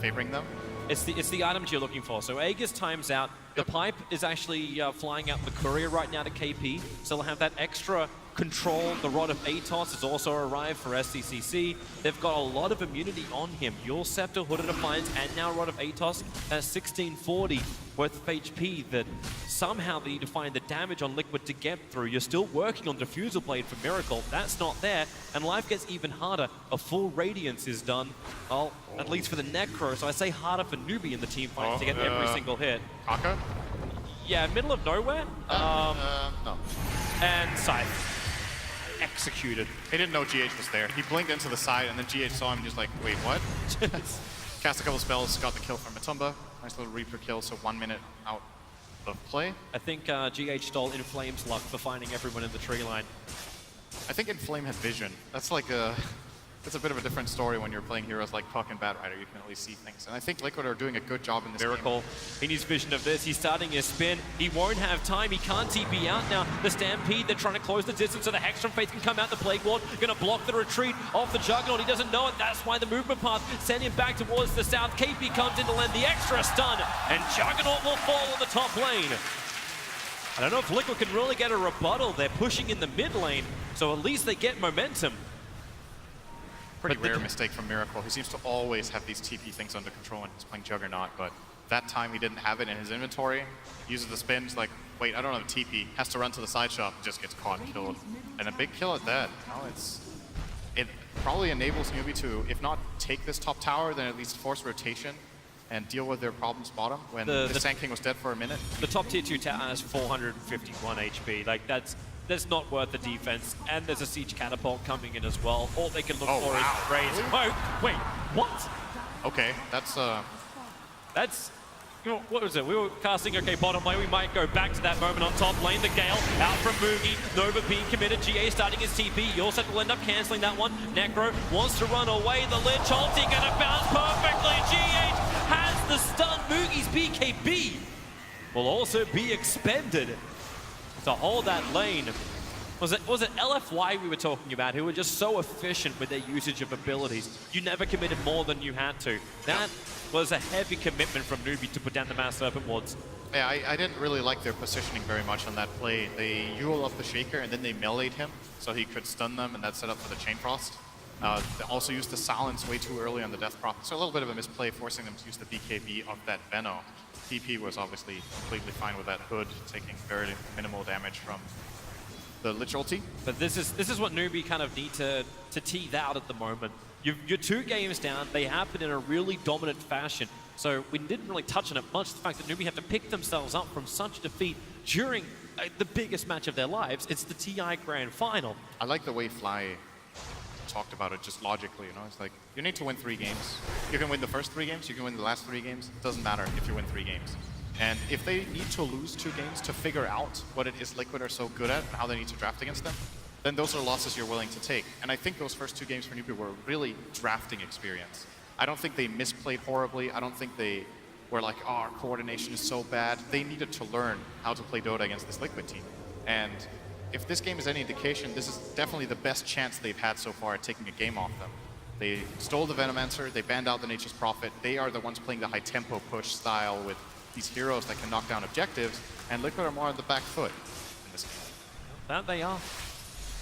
favoring them. It's the items you're looking for. So Aegis times out. The pipe is actually flying out the courier right now to KP, so they'll have that extra control. The Rod of Atos has also arrived for SCCC. They've got a lot of immunity on him. Yule Scepter, Hood of Defiance, and now Rod of Atos at 1640 worth of HP that somehow they need to find the damage on Liquid to get through. You're still working on Diffusal Blade for Miracle. That's not there, and life gets even harder. A full Radiance is done, well, at least for the Necro, so I say harder for Newbee in the team fights to get every single hit. Kaka? Yeah, middle of nowhere. No. And Scythe. Executed. He didn't know GH was there. He blinked into the side, and then GH saw him and just like, wait, what? Cast a couple spells, got the kill from Matumba. Nice little Reaper kill, so 1 minute out of play. I think GH stole Inflame's luck for finding everyone in the tree line. I think Inflame had vision. That's like it's a bit of a different story when you're playing heroes like Puck and Bat Rider. You can at least see things. And I think Liquid are doing a good job in this Miracle. game. He needs vision of this. He's starting his spin. He won't have time. He can't TP out now. The Stampede, they're trying to close the distance so the Hextron Faith can come out. The Plague Ward going to block the retreat off the Juggernaut. He doesn't know it. That's why the movement path sent him back towards the south. KP comes in to lend the extra stun, and Juggernaut will fall on the top lane. I don't know if Liquid can really get a rebuttal. They're pushing in the mid lane, so at least they get momentum. Pretty rare mistake from Miracle. He seems to always have these TP things under control when he's playing Juggernaut, but that time he didn't have it in his inventory. Uses the spins, like, wait, I don't have a TP. Has to run to the side shop, just gets caught and killed. And a big kill at that. It probably enables Newbee to, if not take this top tower, then at least force rotation and deal with their problems bottom when the Sand King was dead for a minute. The top tier 2 tower has 451 HP. Like, that's not worth the defense. And there's a Siege Catapult coming in as well. All they can look for is Raise. Wait, what? Okay, That's, what was it? We were casting, okay, bottom lane. We might go back to that moment on top lane. The Gale out from Mugi. Nova being committed. GA starting his TP. You also will end up canceling that one. Necro wants to run away. The Lich ulti gonna bounce perfectly. GH has the stun. Mugi's BKB. will also be expended to hold that lane. Was it LFY we were talking about, who were just so efficient with their usage of abilities? You never committed more than you had to. That was a heavy commitment from Newbee to put down the mass serpent wards. Yeah, I didn't really like their positioning very much on that play. They Yule up the Shaker and then they meleeed him so he could stun them, and that set up for the Chain Frost. They also used the Silence way too early on the Death Prophet, so a little bit of a misplay, forcing them to use the BKB of that Veno. TP was obviously completely fine with that Hood, taking very minimal damage from the Lich ulti. But this is what Newbee kind of need to tease out at the moment. You're 2 games down. They happen in a really dominant fashion. So we didn't really touch on it much. The fact that Newbee have to pick themselves up from such defeat during the biggest match of their lives. It's the TI Grand Final. I like the way Fly talked about it just logically, you know? It's like, you need to win 3 games. You can win the first 3 games, you can win the last 3 games. It doesn't matter if you win 3 games. And if they need to lose 2 games to figure out what it is Liquid are so good at and how they need to draft against them, then those are losses you're willing to take. And I think those first 2 games for Newbee were really drafting experience. I don't think they misplayed horribly. I don't think they were like, oh, our coordination is so bad. They needed to learn how to play Dota against this Liquid team. And if this game is any indication, this is definitely the best chance they've had so far at taking a game off them. They stole the Venomancer, they banned out the Nature's Prophet. They are the ones playing the high-tempo push style with these heroes that can knock down objectives, and Liquid are more on the back foot in this game. That they are.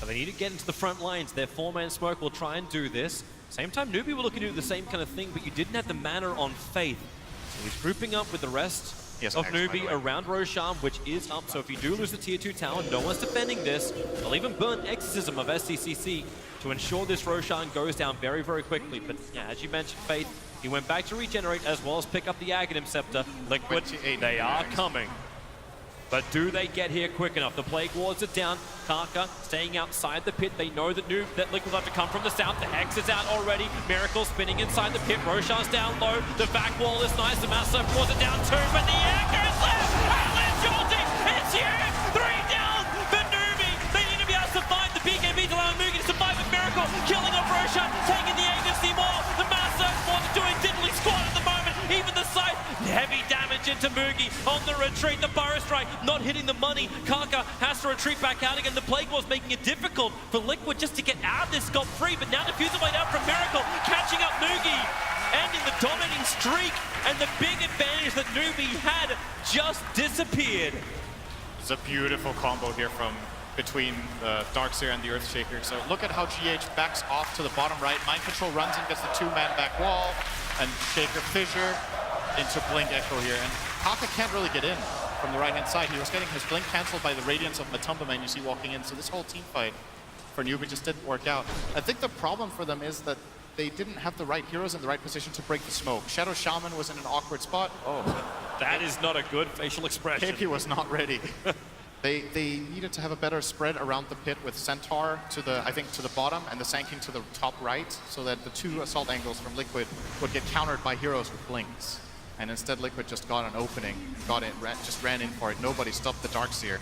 But they need to get into the front lines. Their 4-man smoke will try and do this. Same time, Newbee were looking to do the same kind of thing, but you didn't have the mana on Faith. So he's grouping up with the rest of Newbee around Roshan, which is up. So if you do lose the tier 2 tower, no one's defending this. They'll even burn Exorcism of SCCC to ensure this Roshan goes down very, very quickly. But yeah, as you mentioned, Faith, he went back to regenerate as well as pick up the Aghanim Scepter. Liquid, they are coming. But do they get here quick enough? The Plague Wards are down. Karka staying outside the pit. They know that Liquid will have to come from the south. The Hex is out already. Miracle spinning inside the pit. Roshan's down low. The back wall is nice. The Mass Serpent Wards are down too. But the Echo's left. Lich ulti. It's here. 3 down for Newbee. They need to be able to survive. The BKB to allow Mugi to survive with Miracle. Killing off Roshan. Taking the agency wall. The Mass Serpent Wards are doing diddly squat at the moment. Even the scythe. Heavy damage into Mugi on the retreat. The Burrow Strike not hitting the money. Karka has to retreat back out again. The Plague War's making it difficult for Liquid just to get out of this scot-free. But now Diffuser way down from Miracle, catching up Mugi, ending the dominating streak. And the big advantage that Newbee had just disappeared. It's a beautiful combo here from between the Darkseer and the Earthshaker. So look at how GH backs off to the bottom right. Mind Control runs and gets the 2-man back wall. And Shaker Fissure into Blink Echo here. And Karka can't really get in from the right-hand side. He was getting his Blink cancelled by the Radiance of Matumba Man you see walking in. So this whole team fight for Newbee just didn't work out. I think the problem for them is that they didn't have the right heroes in the right position to break the smoke. Shadow Shaman was in an awkward spot. Oh, that is not a good facial expression. KP was not ready. They needed to have a better spread around the pit with Centaur to the, I think, to the bottom and the Sand King to the top right, so that the 2 assault angles from Liquid would get countered by heroes with blinks. And instead Liquid just got an opening, just ran in for it. Nobody stopped the Darkseer.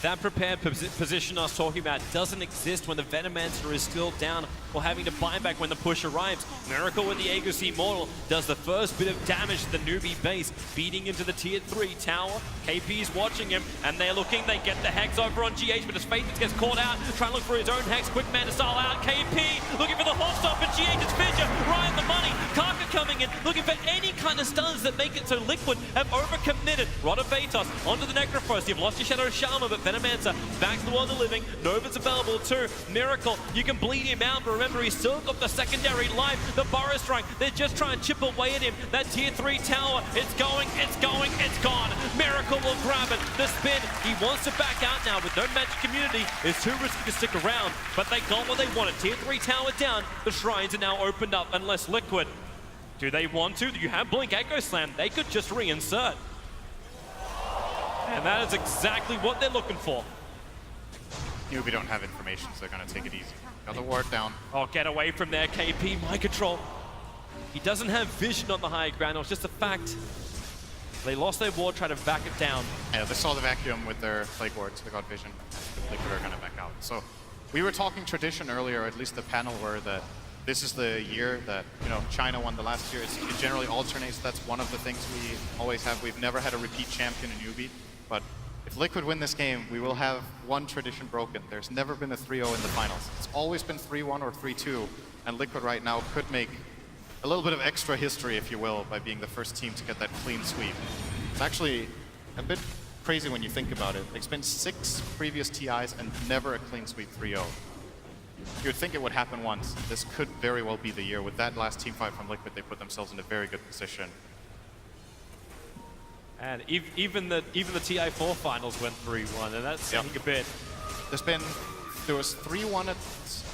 That prepared position I was talking about doesn't exist when the Venomancer is still down or having to buy back when the push arrives. Miracle with the Aegis Immortal does the first bit of damage to the Newbee base, beating into the tier 3 tower. KP is watching him, and they're looking. They get the Hex over on GH, but as Faith gets caught out, trying to look for his own Hex. Quick man to style out. KP looking for the hot stop, and GH is Fissure right in the money. Karka coming in, looking for any kind of stuns that make it so Liquid have overcommitted. Rod of Vatos onto the Necrophos. You've lost your Shadow Shaman, but Venomancer back to the world of living. Nova's available too. Miracle, you can bleed him out, but remember he's still got the secondary life. The Burrow Strike, they're just trying to chip away at him. That tier 3 tower, it's going, it's gone. Miracle will grab it. The spin, he wants to back out now with no magic community. It's too risky to stick around, but they got what they wanted. Tier 3 tower down. The shrines are now opened up, unless Liquid, do they want to? You have Blink Echo Slam, they could just reinsert. And that is exactly what they're looking for. Newbee don't have information, so they're going to take it easy. Got the ward down. Oh, get away from there, KP. Mind control. He doesn't have vision on the high ground. It was just a fact. They lost their ward, tried to back it down. Yeah, they saw the vacuum with their Plague Wards, so they got vision. Liquid are going to back out. So we were talking tradition earlier, or at least the panel were, that this is the year that, you know, China won the last year. It generally alternates. That's one of the things we always have. We've never had a repeat champion in Newbee, but if Liquid win this game, we will have one tradition broken. There's never been a 3-0 in the finals. It's always been 3-1 or 3-2, and Liquid right now could make a little bit of extra history, if you will, by being the first team to get that clean sweep. It's actually a bit crazy when you think about it. It's been 6 previous TIs and never a clean sweep 3-0. You would think it would happen once. This could very well be the year. With that last team fight from Liquid, they put themselves in a very good position. And even the TI4 finals went 3-1, and that's saying a bit. There was 3-1 at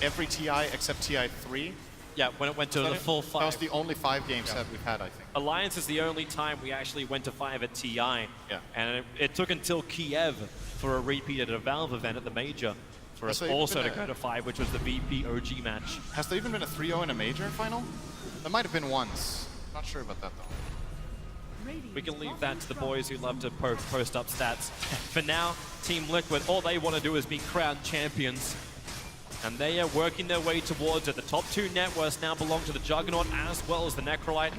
every TI except TI3. Yeah, when it went to the full 5. That was the only 5 games that we've had, I think. Alliance is the only time we actually went to 5 at TI. Yeah. And it took until Kiev for a repeat at a Valve event at the major for us also to go to 5, which was the VP OG match. Has there even been a 3-0 in a major final? There might have been once. Not sure about that, though. We can leave that to the boys who love to post up stats. For now, Team Liquid, all they want to do is be crowned champions. And they are working their way towards it. The top 2 networks now belong to the Juggernaut as well as the Necrolite.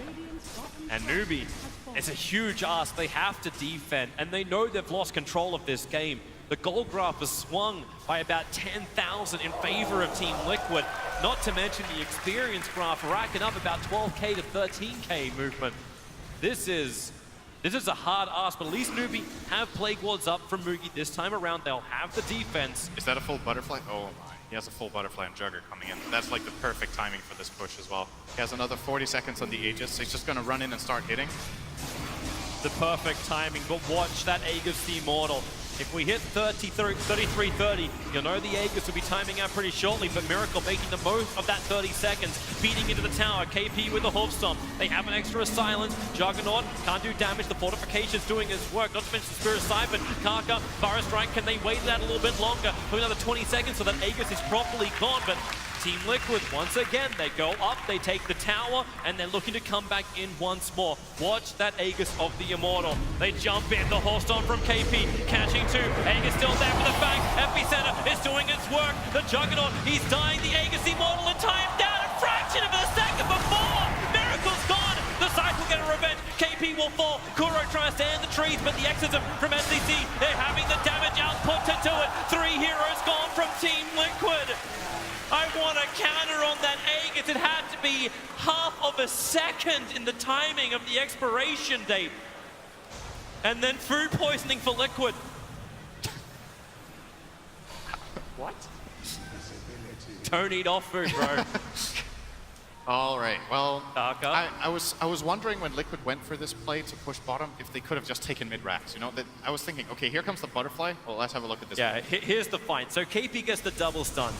And Newbee, it's a huge ask. They have to defend, and they know they've lost control of this game. The gold graph has swung by about 10,000 in favor of Team Liquid, not to mention the experience graph racking up about 12k to 13k movement. This is a hard ask, but at least Newbee have Plague Wards up from Mugi this time around. They'll have the defense. Is that a full butterfly? Oh my, he has a full butterfly and Jugger coming in. That's like the perfect timing for this push as well. He has another 40 seconds on the Aegis, so he's just gonna run in and start hitting. The perfect timing, but watch that Aegis the Immortal. If we hit 33-30, you'll know the Aegis will be timing out pretty shortly, but Miracle making the most of that 30 seconds, feeding into the tower, KP with the Hoof Stomp. They have an extra silence. Juggernaut can't do damage, the fortification's doing its work, not to mention Spirit Siphon. Karka, Fire Strike, can they wait that a little bit longer for another 20 seconds so that Aegis is properly gone, but Team Liquid, once again, they go up, they take the tower, and they're looking to come back in once more. Watch that Aegis of the Immortal. They jump in, the Horse Stomp from KP, catching 2. Aegis still there for the fang. Epicenter is doing its work. The Juggernaut, he's dying. The Aegis Immortal in time, down a fraction of a second before. Miracle's gone. The side will get a revenge. KP will fall. Kuro tries to end the trees, but the exorcism from SCC, they're having the damage output to do it. 3 heroes gone from Team Liquid. I want a counter on that Aegis. It had to be half of a second in the timing of the expiration date. And then food poisoning for Liquid. What? Don't eat off food, bro. All right, well, Karka. I was wondering when Liquid went for this play to push bottom, if they could have just taken mid-racks, you know? I was thinking, okay, here comes the butterfly. Well, let's have a look at this. Yeah, here's the fight. So KP gets the double stun.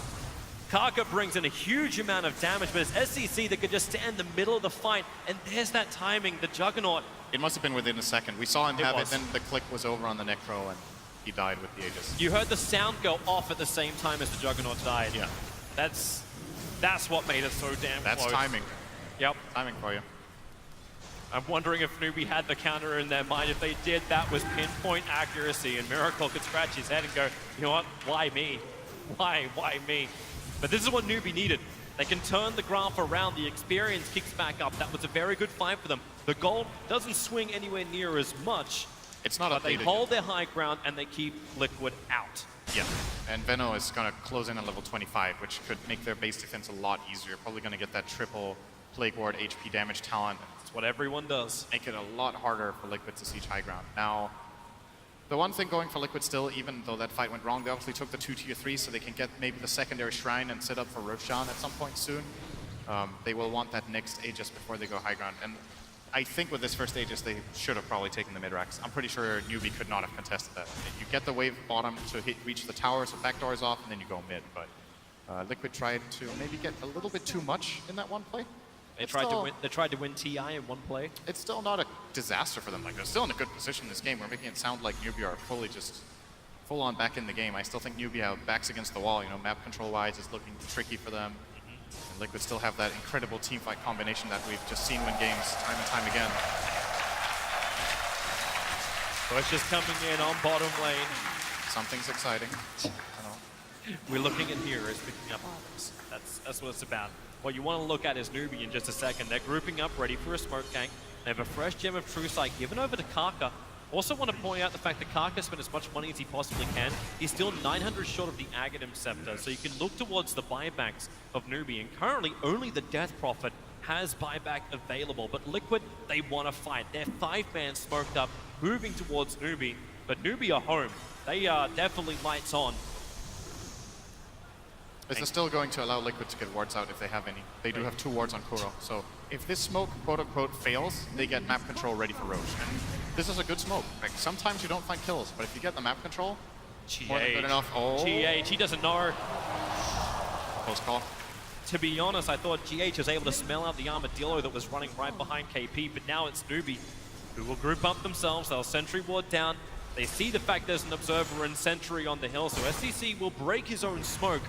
Karka brings in a huge amount of damage, but it's SCC that could just stand in the middle of the fight, and there's that timing, the Juggernaut. It must have been within a second. We saw him have it, then the click was over on the Necro, and he died with the Aegis. You heard the sound go off at the same time as the Juggernaut died. Yeah. That's what made it so damn That's close. timing. Yep. Timing for you. I'm wondering if Newbee had the counter in their mind. If they did, that was pinpoint accuracy, and Miracle could scratch his head and go, you know what, why me? Why me? But this is what Newbee needed. They can turn the graph around, the experience kicks back up. That was a very good fight for them. The gold doesn't swing anywhere near as much. It's not but they updated hold yet. their high ground and they keep Liquid out. Yeah, and Veno is going to close in on level 25, which could make their base defense a lot easier. Probably going to get that triple Plague Ward HP damage talent. It's what everyone does. Make it a lot harder for Liquid to siege high ground. Now, the one thing going for Liquid still, even though that fight went wrong, they obviously took the 2 tier 3 so they can get maybe the secondary shrine and set up for Roshan at some point soon. They will want that next Aegis before they go high ground. And I think with this first Aegis, they should have probably taken the mid-racks. I'm pretty sure Newbee could not have contested that. You get the wave bottom to reach the tower, so backdoor is off, and then you go mid. But Liquid tried to maybe get a little bit too much in that one play. They tried to win TI in one play. It's still not a disaster for them. Like, they're still in a good position in this game. We're making it sound like Newbee are full on back in the game. I still think Newbee have backs against the wall. You know, map control-wise, it's looking tricky for them. And Liquid still have that incredible teamfight combination that we've just seen win games time and time again. So it's just coming in on bottom lane. Something's exciting. I know. We're looking at heroes picking up items. That's what it's about. What you want to look at is Newbee in just a second. They're grouping up, ready for a smoke gank. They have a fresh gem of True Sight given over to Kaka. Also want to point out the fact that Kaka spent as much money as he possibly can. He's still 900 short of the Aghanim Scepter, so you can look towards the buybacks of Newbee. And currently, only the Death Prophet has buyback available. But Liquid, they want to fight. They're 5-man smoked up, moving towards Newbee. But Newbee are home. They are definitely lights on. This is still going to allow Liquid to get wards out if they have any. They do have 2 wards on Kuro. So if this smoke, quote-unquote, fails, they get map control ready for Roche. And this is a good smoke. Like, sometimes you don't find kills, but if you get the map control, more than good enough. Oh. GH, he doesn't know. Close call. To be honest, I thought GH was able to smell out the Armadillo that was running right behind KP, but now it's Newbee, who will group up themselves. They'll sentry ward down. They see the fact there's an observer and sentry on the hill, so SCC will break his own smoke.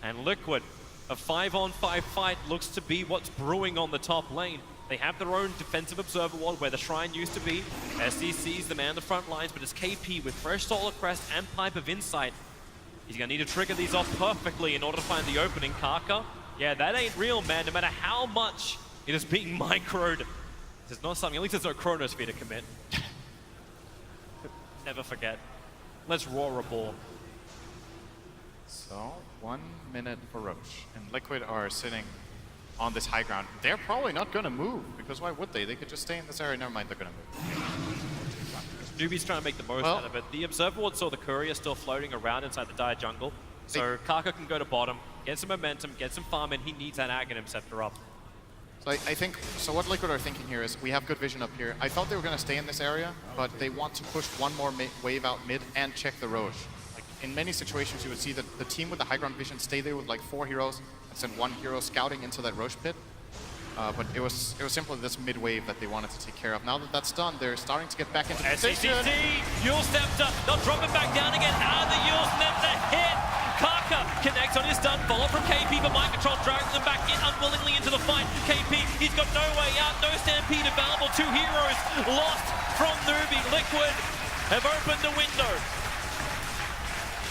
And Liquid, a 5-on-5 fight looks to be what's brewing on the top lane. They have their own defensive observer ward where the shrine used to be. SCC's the man on the front lines, but it's KP with fresh Solar Crest and Pipe of Insight. He's gonna need to trigger these off perfectly in order to find the opening. Kaka, yeah, that ain't real, man. No matter how much it is being microed, this is not something, at least there's no Chronosphere to commit. Never forget. Let's roar a ball. So, 1 minute for Roche. And Liquid are sitting on this high ground. They're probably not going to move, because why would they? They could just stay in this area. Never mind, they're going to move. Newbee's trying to make the most out of it. The Observer Ward saw the Courier still floating around inside the Dire jungle. So Kaka can go to bottom, get some momentum, get some farm, and he needs that Aghanim Scepter up. So I think, so what Liquid are thinking here is, we have good vision up here. I thought they were going to stay in this area, but they want to push one more wave out mid and check the Roche. In many situations, you would see that the team with the high ground vision stay there with like 4 heroes and send 1 hero scouting into that Roche pit. But it was simply this mid wave that they wanted to take care of. Now that that's done, they're starting to get back into position. Yule stepped up. They'll drop it back down again. The Yule snap the hit. Kaka connects on his stun. Follow from KP, but mind control drags them back in unwillingly into the fight. KP, he's got no way out. No stampede available. 2 heroes lost from Newbee. Liquid have opened the window.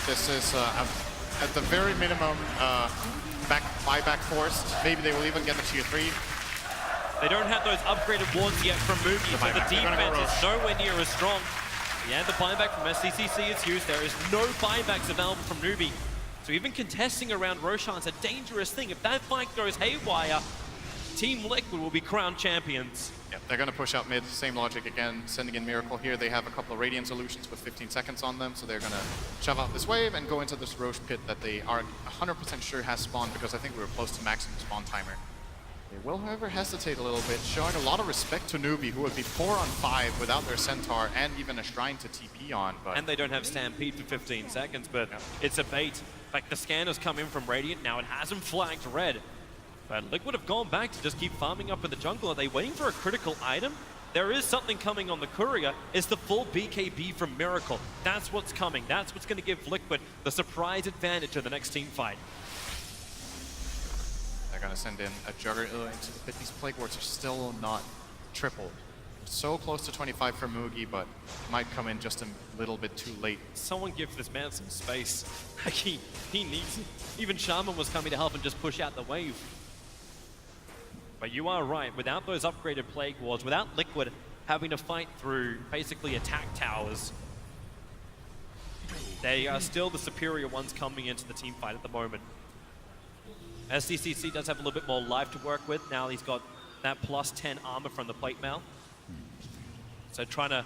This is, at the very minimum, buyback forced. Maybe they will even get the tier 3. They don't have those upgraded wards yet from Moogie, so the defense is nowhere near as strong. Yeah, the buyback from SCCC is used. There is no buybacks available from Newbee. So even contesting around Roshan's a dangerous thing. If that fight goes haywire, Team Liquid will be crowned champions. Yeah, they're going to push out mid. Same logic again, sending in Miracle here. They have a couple of Radiant solutions with 15 seconds on them, so they're going to shove out this wave and go into this Roche pit that they are 100% sure has spawned, because I think we were close to maximum spawn timer. They will, however, hesitate a little bit, showing a lot of respect to Newbee, who would be 4-on-5 without their Centaur and even a Shrine to TP on. But and they don't have Stampede for 15 seconds, but it's a bait. In fact, the scanner's come in from Radiant. Now it hasn't flagged red. But Liquid have gone back to just keep farming up in the jungle. Are they waiting for a critical item? There is something coming on the Courier. It's the full BKB from Miracle. That's what's coming. That's what's going to give Liquid the surprise advantage of the next team fight. They're going to send in a Jugger into the pit. These Plague Wards are still not tripled. So close to 25 for Moogie, but might come in just a little bit too late. Someone give this man some space. He needs it. Even Shaman was coming to help and just push out the wave. But you are right, without those upgraded Plague Wards, without Liquid having to fight through basically attack towers, they are still the superior ones coming into the team fight at the moment. SCCC does have a little bit more life to work with. Now he's got that plus 10 armor from the plate mail. So trying to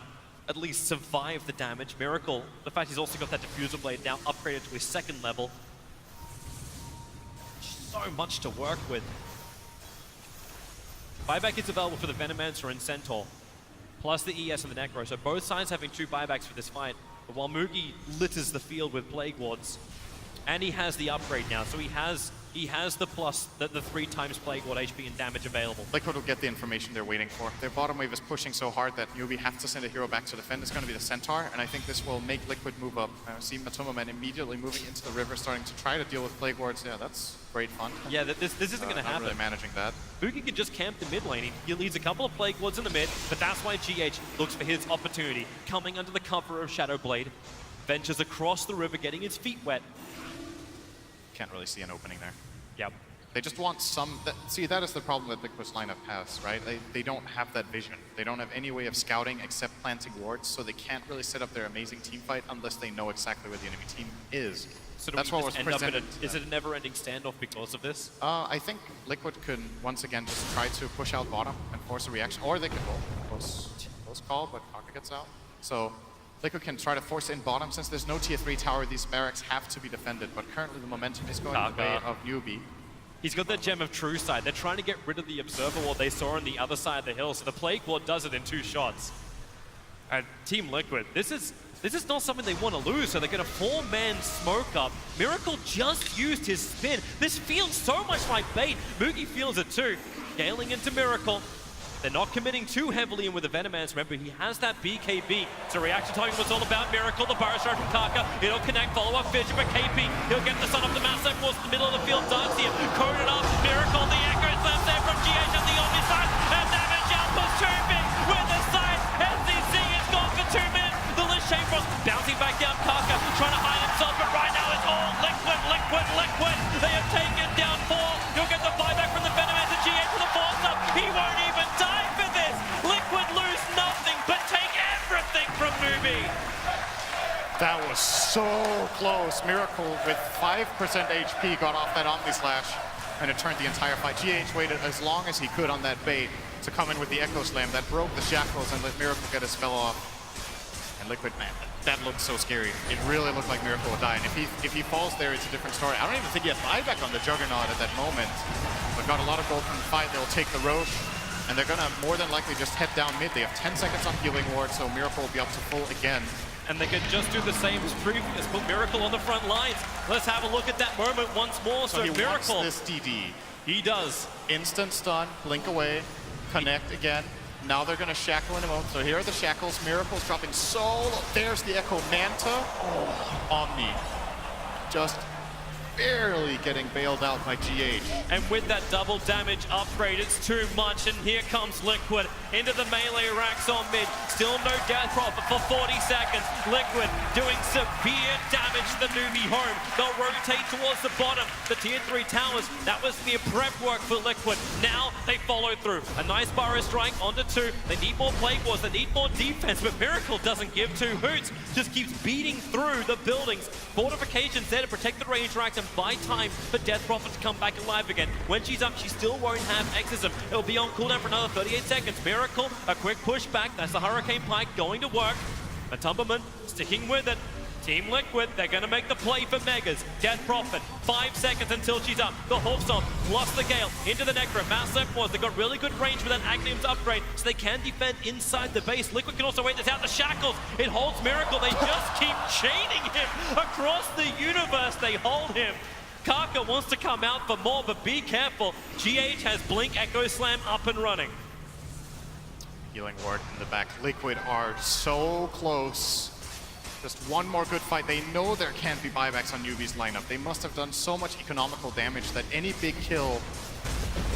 at least survive the damage. Miracle, the fact he's also got that diffuser blade now upgraded to his 2nd level. So much to work with. Buyback is available for the Venomancer and Centaur, plus the ES and the Necro, so both sides having 2 buybacks for this fight. But while Moogie litters the field with Plague Wards, and he has the upgrade now, so he has the plus, the 3 times Plague Ward HP and damage available. Liquid will get the information they're waiting for. Their bottom wave is pushing so hard that Newbee have to send a hero back to defend. It's going to be the Centaur, and I think this will make Liquid move up. See Matomoman immediately moving into the river, starting to try to deal with Plague Wards. Yeah, that's great fun. Yeah, this isn't going to happen. Not really managing that. Boogie can just camp the mid lane. He leaves a couple of Plague Wards in the mid, but that's why GH looks for his opportunity. Coming under the cover of Shadowblade. ventures across the river, getting his feet wet. Can't really see an opening there. Yep. They just want some... see, that is the problem that Liquid's lineup has, right? They don't have that vision. They don't have any way of scouting except planting wards, so they can't really set up their amazing team fight unless they know exactly where the enemy team is. So that's what was presented. Is it a never-ending standoff because of this? I think Liquid could once again just try to push out bottom and force a reaction, or they could close call, but Kaka gets out. So Liquid can try to force in bottom. Since there's no tier 3 tower, these barracks have to be defended, but currently the momentum is going the way of Newbee. He's got that Gem of True Sight. They're trying to get rid of the Observer Ward they saw on the other side of the hill, so the Plague Ward does it in 2 shots. And Team Liquid, this is not something they want to lose, so they're going to 4-man smoke up. Miracle just used his spin. This feels so much like bait. Moogie feels it too. Scaling into Miracle. They're not committing too heavily in with the Venomance. Remember, he has that BKB. So reaction timing was all about Miracle. The Burrow Strike from Kaka. It'll connect, follow up Fissure, but KP, he'll get the sun up the massive force in the middle of the field. Darts here, coded up. Miracle, the Echo Slam there from GH on the Omni side. And damage output too big with the side. SCC is gone for 2 minutes. The Lich Chainfrost bouncing back down. Kaka trying to hide himself, but right now it's all Liquid. They have taken down 4. You'll get the buyback from the Venomance and GH for the force up. He won't even die for this. Liquid lose nothing, but take everything from Newbee. That was so close. Miracle with 5% HP got off that Omni Slash, and it turned the entire fight. GH waited as long as he could on that bait to come in with the Echo Slam. That broke the shackles and let Miracle get his spell off. And Liquid, man, that looked so scary. It really looked like Miracle would die. And if he falls there, it's a different story. I don't even think he has buyback on the Juggernaut at that moment. But got a lot of gold from the fight. They'll take the Roche, and they're gonna more than likely just head down mid. They have 10 seconds on healing ward, so Miracle will be up to full again. And they could just do the same as previous, put Miracle on the front lines. Let's have a look at that moment once more. So he Miracle, wants this DD. He does. Instant stun, blink away, connect again. Now they're going to shackle in a moment. So here are the shackles. Miracle's dropping so low. There's the Echo Manta. Oh, Omni. Just barely getting bailed out by GH. And with that double damage upgrade, it's too much. And here comes Liquid into the melee racks on mid. Still no death profit for 40 seconds. Liquid doing severe damage to the Newbee home. They'll rotate towards the bottom. The tier 3 towers, that was mere prep work for Liquid. Now they follow through. A nice Burrow Strike onto 2. They need more Plague Wars, they need more defense, but Miracle doesn't give 2 hoots. Just keeps beating through the buildings. Fortifications there to protect the range racks and buy time for Death Prophet to come back alive again. When she's up, she still won't have Exorcism. It'll be on cooldown for another 38 seconds. Miracle, a quick push back. That's the Hurricane Pike going to work. Matumberman sticking with it. Team Liquid, they're going to make the play for Megas. Death Prophet, 5 seconds until she's up. The Hawkstorm plus the Gale into the Necro. Massive Force, they've got really good range with that Agnium's upgrade, so they can defend inside the base. Liquid can also wait this out. The Shackles, it holds Miracle. They just keep chaining him across the universe. They hold him. Kaka wants to come out for more, but be careful. GH has Blink Echo Slam up and running. Healing ward in the back. Liquid are so close. Just one more good fight. They know there can't be buybacks on Newbee's lineup. They must have done so much economical damage that any big kill...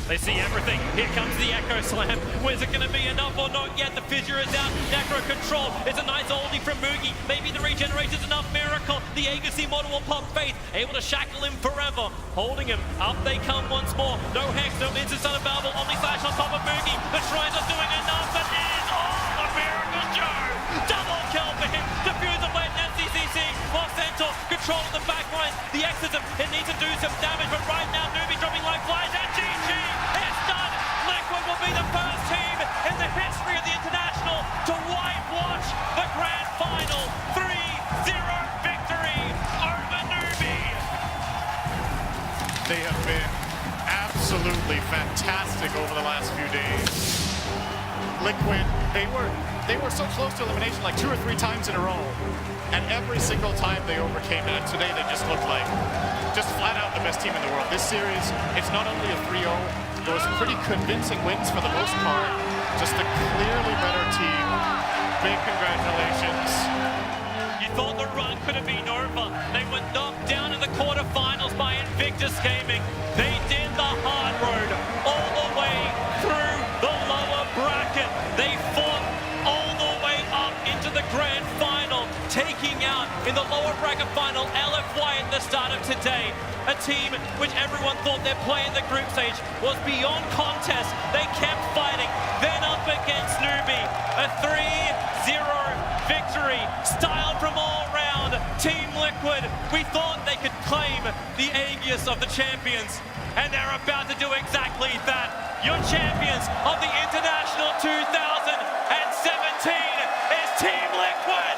They see everything. Here comes the Echo Slam. Where's it going to be enough or not yet? The Fissure is out. Necro control. It's a nice oldie from Moogie. Maybe the regeneration's enough. Miracle. The Agassi model will pop Faith. Able to shackle him forever. Holding him. Up they come once more. No Hex, no instant son of Babel. Omni Slash on top of Moogie. The Shrines are doing enough, but it is all a Miracle Joe. Double kill for him. Diffuse the blade. NCCC. Lost Centaur. Control of the back line. The Exorcism. It needs to do some damage, but right now Newbee dropping life flies and GG. It's done. Liquid will be the first team in the history of the International to whitewash the Grand Final. 3-0 victory over Newbee. They have been absolutely fantastic over the last few days. Liquid, they were so close to elimination like 2 or 3 times in a row. And every single time they overcame it. And today they just looked like just flat out the best team in the world. This series, it's not only a 3-0, those pretty convincing wins for the most part. Just a clearly better team. Big congratulations. You thought the run could have been over. They were knocked down in the quarterfinals by Invictus Gaming. They did the hard road all the way through the lower bracket. They fought all the way up into the grand final, taking knocking out in the lower bracket final LFY at the start of today. A team which everyone thought their play in the group stage was beyond contest. They kept fighting, then up against Newbee. A 3-0 victory, styled from all round. Team Liquid, we thought they could claim the Aegis of the champions, and they're about to do exactly that. Your champions of the International 2017 is Team Liquid!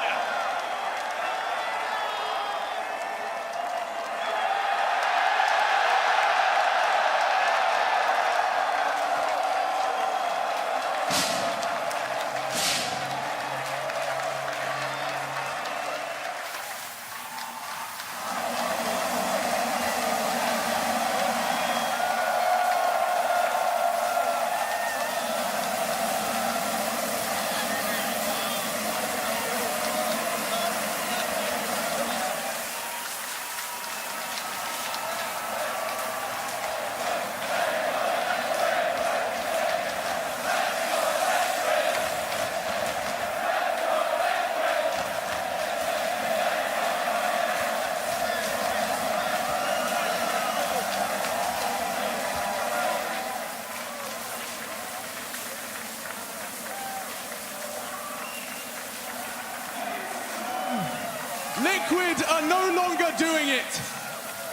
Liquid are no longer doing it.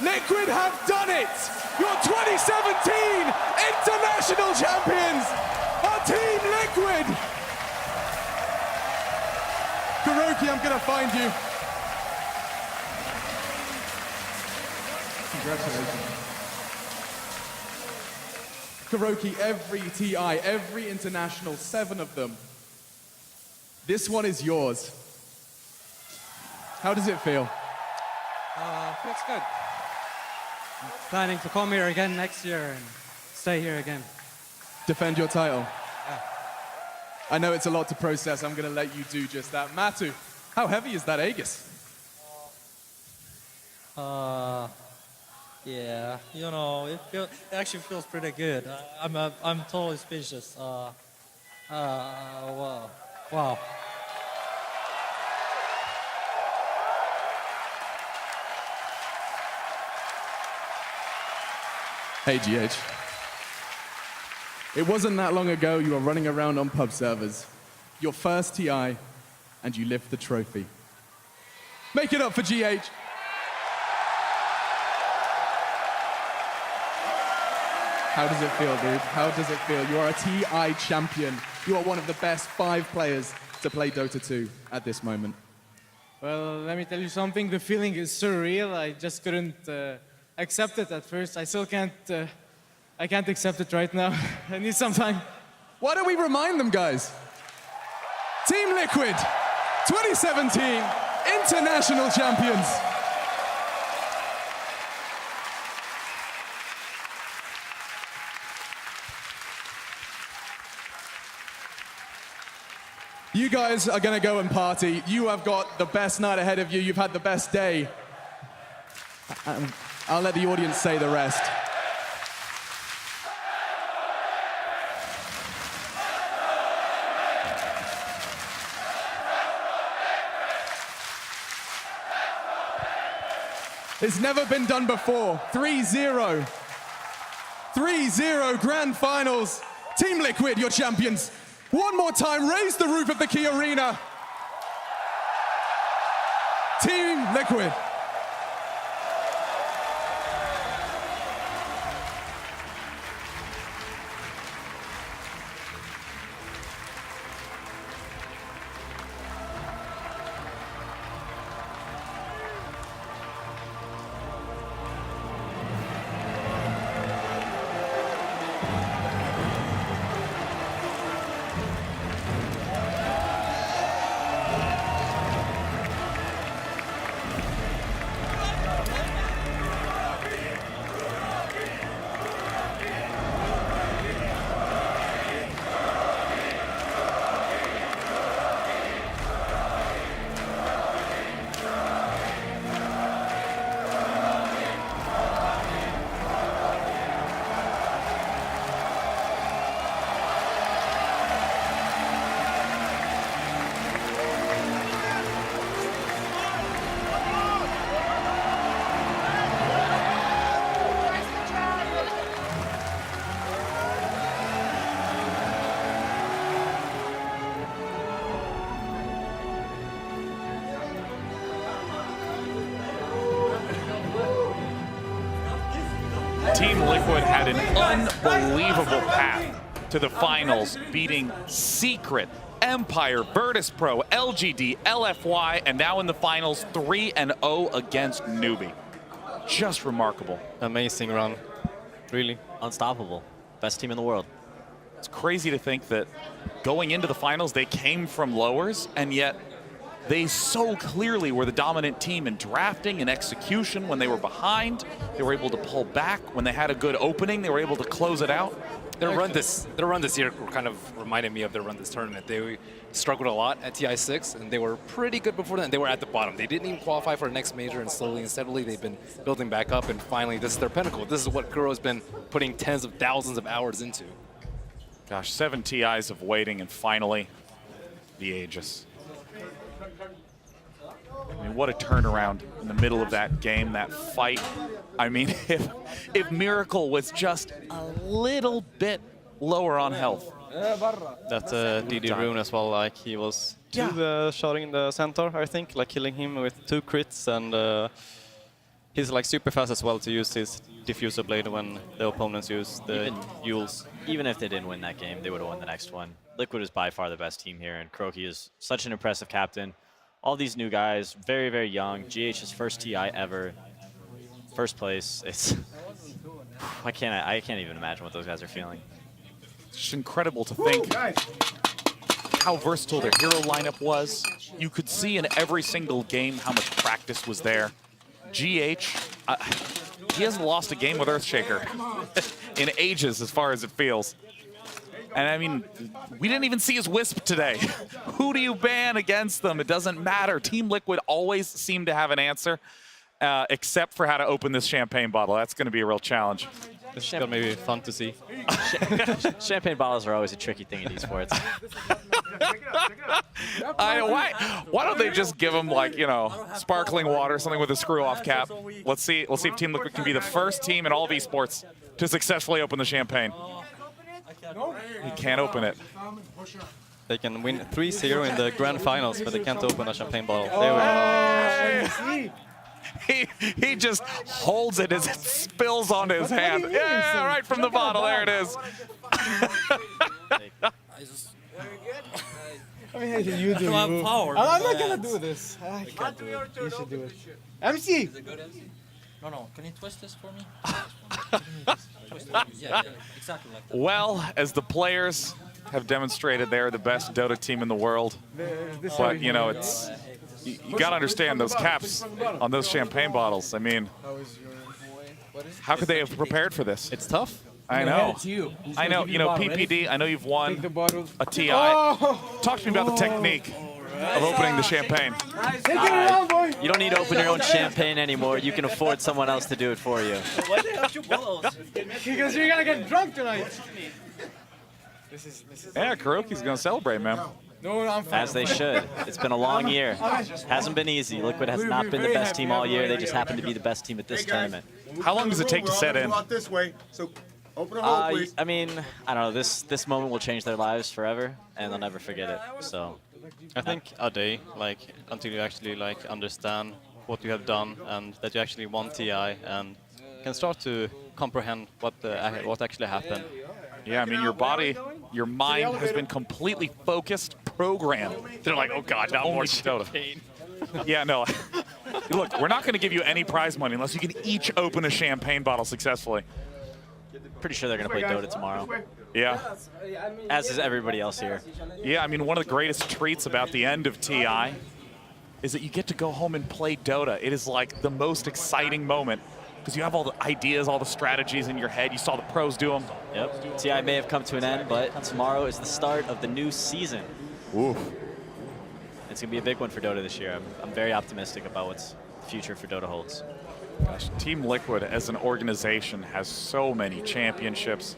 Liquid have done it. Your 2017 international champions are Team Liquid. Kuroki, I'm gonna find you. Congratulations. Kuroki, every TI, every international, 7 of them. This one is yours. How does it feel? Feels good. I'm planning to come here again next year and stay here again. Defend your title. Yeah. I know it's a lot to process. I'm going to let you do just that. Matu, how heavy is that Aegis? Yeah, you know, it actually feels pretty good. I'm totally speechless. Wow. Hey, GH. It wasn't that long ago you were running around on pub servers. Your first TI, and you lift the trophy. Make it up for GH. How does it feel, dude? How does it feel? You are a TI champion. You are one of the best 5 players to play Dota 2 at this moment. Well, let me tell you something. The feeling is surreal. I just couldn't accept it at first. I still can't. I can't accept it right now. I need some time. Why don't we remind them, guys? Team Liquid, 2017 international champions. You guys are gonna go and party. You have got the best night ahead of you. You've had the best day. I'll let the audience say the rest. It's never been done before. 3-0. 3-0 grand finals. Team Liquid, your champions. One more time, raise the roof of the Key Arena. Team Liquid. Team Liquid had an unbelievable path to the finals, beating Secret, Empire, Virtus Pro, LGD, LFY, and now in the finals, 3-0 against Newbee. Just remarkable. Amazing run, really. Unstoppable. Best team in the world. It's crazy to think that going into the finals, they came from lowers, and yet they so clearly were the dominant team in drafting and execution. When they were behind, they were able to pull back. When they had a good opening, they were able to close it out. Their run this year kind of reminded me of their run this tournament. They struggled a lot at TI6, and they were pretty good before that. They were at the bottom. They didn't even qualify for the next major, and slowly and steadily they've been building back up, and finally this is their pinnacle. This is what Kuro has been putting tens of thousands of hours into. Gosh, 7 TIs of waiting, and finally, the Aegis. I mean, what a turnaround in the middle of that game, that fight. I mean, if Miracle was just a little bit lower on health. That DD Rune as well, like he was shooting in the center, I think, like killing him with 2 crits, and he's like super fast as well to use his diffuser blade when the opponents use the Yules. Even if they didn't win that game, they would have won the next one. Liquid is by far the best team here, and KuroKy is such an impressive captain. All these new guys, very, very young. GH's first TI ever. First place. It's I can't even imagine what those guys are feeling. It's just incredible to think how versatile their hero lineup was. You could see in every single game how much practice was there. GH, he hasn't lost a game with Earthshaker in ages as far as it feels. And I mean, we didn't even see his Wisp today. Who do you ban against them? It doesn't matter. Team Liquid always seem to have an answer, except for how to open this champagne bottle. That's going to be a real challenge. This is going to be fun to see. Champagne bottles are always a tricky thing in esports. Why don't they just give them, like, you know, sparkling water, something with a screw-off cap? Let's see if Team Liquid can be the first team in all of esports to successfully open the champagne. He can't open it. They can win 3-0 in the grand finals, but they can't open a champagne bottle. He just holds it as it spills onto his hand. Yeah, right from the bottle. There it is. You do. I'm not gonna do this. I can't do it. You should do it. MC. Is it good, MC? No. Can you twist this for me? Yeah, exactly like that. Well, as the players have demonstrated, they're the best Dota team in the world. But, you know, it's you got to understand those caps on those champagne bottles. I mean, how could they have prepared for this? It's tough. I know. I know. You know, PPD, I know you've won a TI. Talk to me about the technique of opening the champagne. You don't need to open your own champagne anymore. You can afford someone else to do it for you. Why they have 2 bottles? Because you're gonna get drunk tonight. Yeah, KuroKy's going to celebrate, man. No, I'm fine. As they should. It's been a long year. Hasn't been easy. Liquid has not been the best team all year. They just happen to be the best team at this tournament. How long does it take to set in? This way. So open a hole, please. I mean, I don't know. This moment will change their lives forever, and they'll never forget it. So, I think a day, like, until you actually like understand what you have done and that you actually won TI and can start to comprehend what actually happened. Yeah, I mean, your body, your mind has been completely focused, programmed. They're like, oh God, not more Dota. Yeah, no. Look, we're not going to give you any prize money unless you can each open a champagne bottle successfully. Pretty sure they're going to play Dota tomorrow. Yeah. As is everybody else here. Yeah, I mean, one of the greatest treats about the end of TI is that you get to go home and play Dota. It is like the most exciting moment because you have all the ideas, all the strategies in your head. You saw the pros do them. Yep. TI may have come to an end, but tomorrow is the start of the new season. Ooh. It's going to be a big one for Dota this year. I'm very optimistic about what's the future for Dota holds. Gosh, Team Liquid as an organization has so many championships.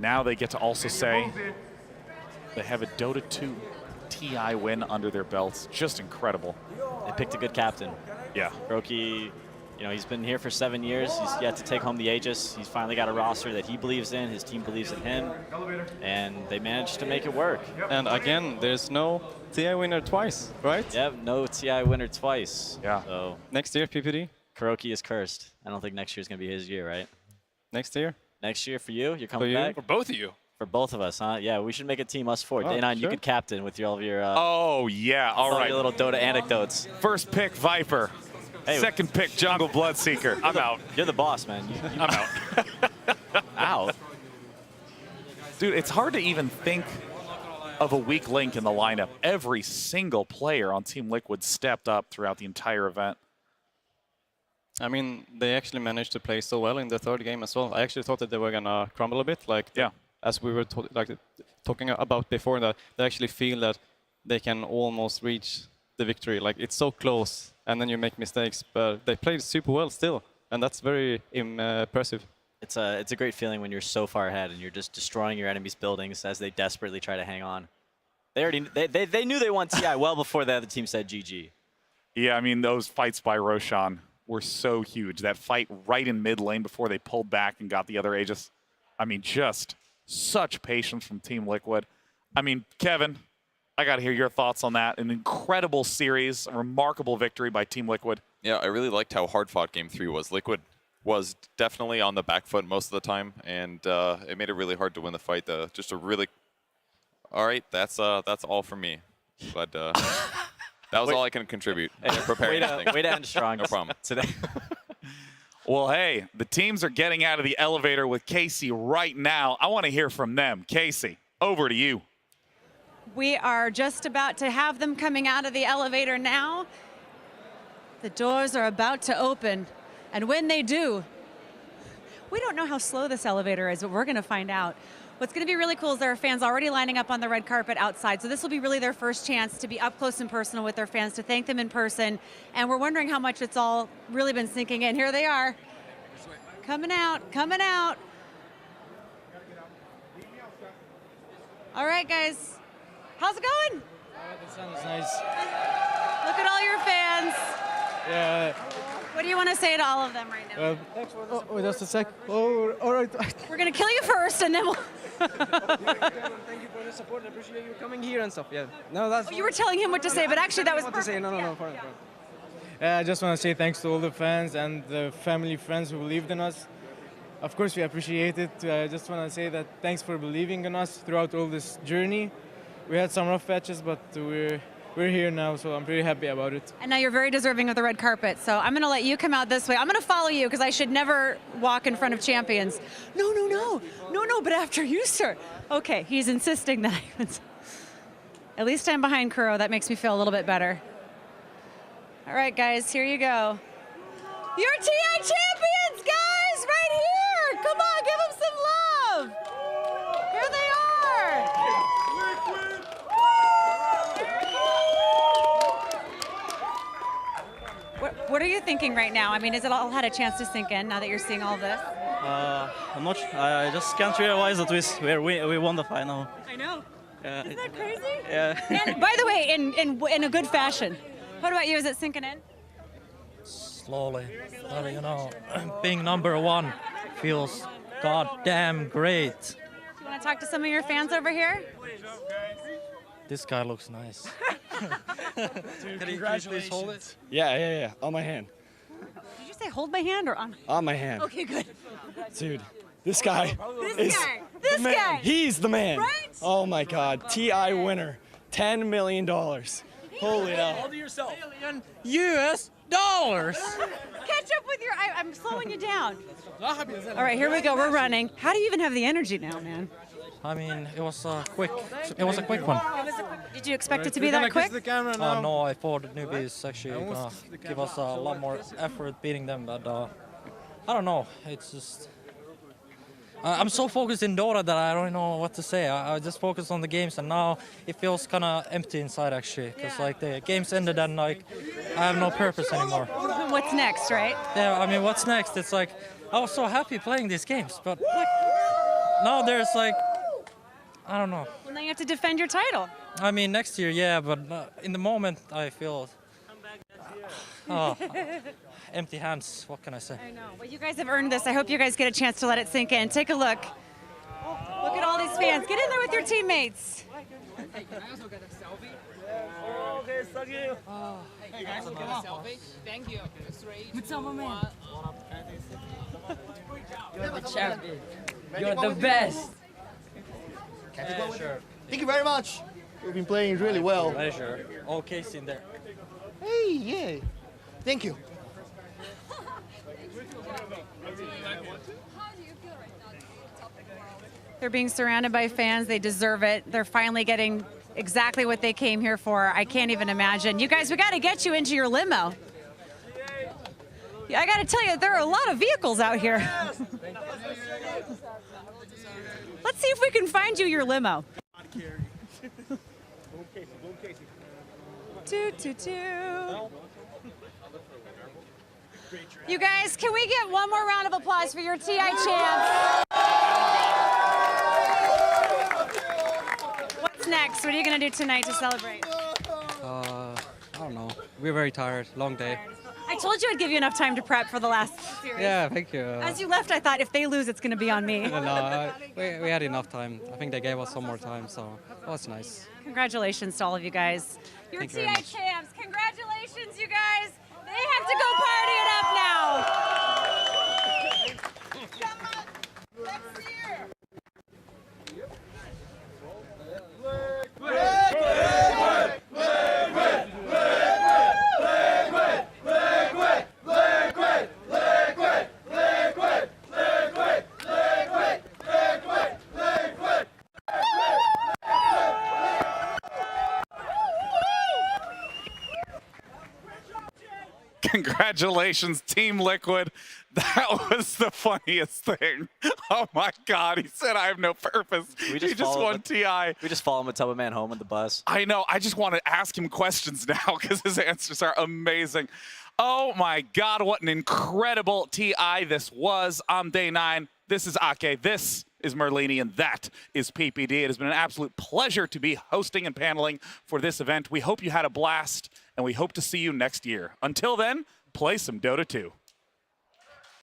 Now they get to also say they have a Dota 2 TI win under their belts. Just incredible. They picked a good captain. Yeah. KuroKy, you know, he's been here for 7 years. He's yet to take home the Aegis. He's finally got a roster that he believes in. His team believes in him. And they managed to make it work. And again, there's no TI winner twice, right? Yep, no TI winner twice. Yeah. So next year, PPD? KuroKy is cursed. I don't think next year's going to be his year, right? Next year. Next year for you? You're coming you? back? For both of you. For both of us, huh? Yeah, we should make a team, us four. Oh, Day9, you sure. could captain with all of your Oh, yeah. All right. your little Dota anecdotes. First pick, Viper. Hey, Second pick, Jungle Bloodseeker. I'm out. You're the boss, man. I'm out. Out. Dude, it's hard to even think of a weak link in the lineup. Every single player on Team Liquid stepped up throughout the entire event. I mean, they actually managed to play so well in the third game as well. I actually thought that they were gonna crumble a bit, like as we were talking about before, that they actually feel that they can almost reach the victory. Like it's so close, and then you make mistakes, but they played super well still, and that's very impressive. It's a great feeling when you're so far ahead and you're just destroying your enemies' buildings as they desperately try to hang on. They knew they won TI well before the other team said GG. Yeah, I mean, those fights by Roshan were so huge. That fight right in mid lane before they pulled back and got the other Aegis. I mean, just such patience from Team Liquid. I mean, Kevin, I got to hear your thoughts on that. An incredible series, a remarkable victory by Team Liquid. Yeah, I really liked how hard-fought Game 3 was. Liquid was definitely on the back foot most of the time, and it made it really hard to win the fight. Just a really... All right, that's all from me. But that was all I can contribute. Way to end strong. No problem. Today. Well, hey, the teams are getting out of the elevator with Casey right now. I want to hear from them. Casey, over to you. We are just about to have them coming out of the elevator now. The doors are about to open. And when they do, we don't know how slow this elevator is, but we're going to find out. What's going to be really cool is there are fans already lining up on the red carpet outside. So this will be really their first chance to be up close and personal with their fans, to thank them in person. And we're wondering how much it's all really been sinking in. Here they are. Coming out, coming out. All right, guys. How's it going? The sun is nice. Look at all your fans. Yeah. What do you want to say to all of them right now? Oh, just a sec. Oh, all right. We're going to kill you first, and then we'll... Thank you for the support. I appreciate you coming here and stuff. Yeah. No, that's. Oh, you were telling him what to say, but actually that was what to say. No, fine. I just want to say thanks to all the fans and the family, friends who believed in us. Of course, we appreciate it. I just want to say that thanks for believing in us throughout all this journey. We had some rough patches, but we're here now, so I'm pretty happy about it. And now you're very deserving of the red carpet, so I'm going to let you come out this way. I'm going to follow you because I should never walk in front of champions. No, but after you, sir. Okay, he's insisting that I was... At least I'm behind Kuro. That makes me feel a little bit better. All right, guys, here you go. You're TI champions, guys, right here. Come on, give them some love. Here they are. What are you thinking right now? I mean, has it all had a chance to sink in now that you're seeing all this? I'm not. I just can't realize that we won the final. I know. Isn't that crazy? Yeah. And by the way, in a good fashion. What about you? Is it sinking in? Slowly. But, you know, being number one feels goddamn great. Do you want to talk to some of your fans over here? This guy looks nice. Dude, congratulations. Hold it? Yeah. On my hand. Did you say hold my hand or on? On my hand. Okay, good. Dude, this guy. This guy. He's the man. Right? Oh my God. TI winner. $10 million. Holy hell. Hold it yourself. US dollars. Catch up with your... I'm slowing you down. All right, here we go. We're running. How do you even have the energy now, man? I mean, it was a quick one. Did you expect it to be that quick? No, I thought Newbee is actually gonna give us a lot more effort beating them, but I don't know. It's just I'm so focused in Dota that I don't know what to say. I just focus on the games, and now it feels kind of empty inside actually, because like the games ended and like I have no purpose anymore. What's next, right? Yeah, I mean, what's next? It's like I was so happy playing these games, but like, now there's like, I don't know. Well, now you have to defend your title. I mean, next year, yeah, but in the moment, I feel empty hands. What can I say? I know. Well, you guys have earned this. I hope you guys get a chance to let it sink in. Take a look. Look at all these fans. Get in there with your teammates. Hey, can I also get a selfie? Okay, thank you. Hey guys, get a selfie. Thank you. 3, 2, 1. You're the champion. You're the best. Sure. Thank you very much. You've been playing really well. Pleasure. Okay, in there. Hey, yeah. Thank you. They're being surrounded by fans. They deserve it. They're finally getting exactly what they came here for. I can't even imagine. You guys, we got to get you into your limo. Yeah, I got to tell you, there are a lot of vehicles out here. Let's see if we can find you your limo. You guys, can we get one more round of applause for your TI champs? What's next? What are you going to do tonight to celebrate? I don't know. We're very tired. Long day. I told you I'd give you enough time to prep for the last series. Yeah, thank you. As you left, I thought if they lose, it's going to be on me. No, we had enough time. I think they gave us some more time, so that was nice. Congratulations to all of you guys. Your Thank you TI very much. champs. Congratulations, you guys. They have to go party it up now. Congratulations, Team Liquid. That was the funniest thing. Oh my God, he said I have no purpose. He just won TI. We just follow Matubba Man home on the bus. I know, I just want to ask him questions now because his answers are amazing. Oh my God, what an incredible TI this was on day 9. This is Ake, this is Merlini, and that is PPD. It has been an absolute pleasure to be hosting and paneling for this event. We hope you had a blast, and we hope to see you next year. Until then, play some Dota 2.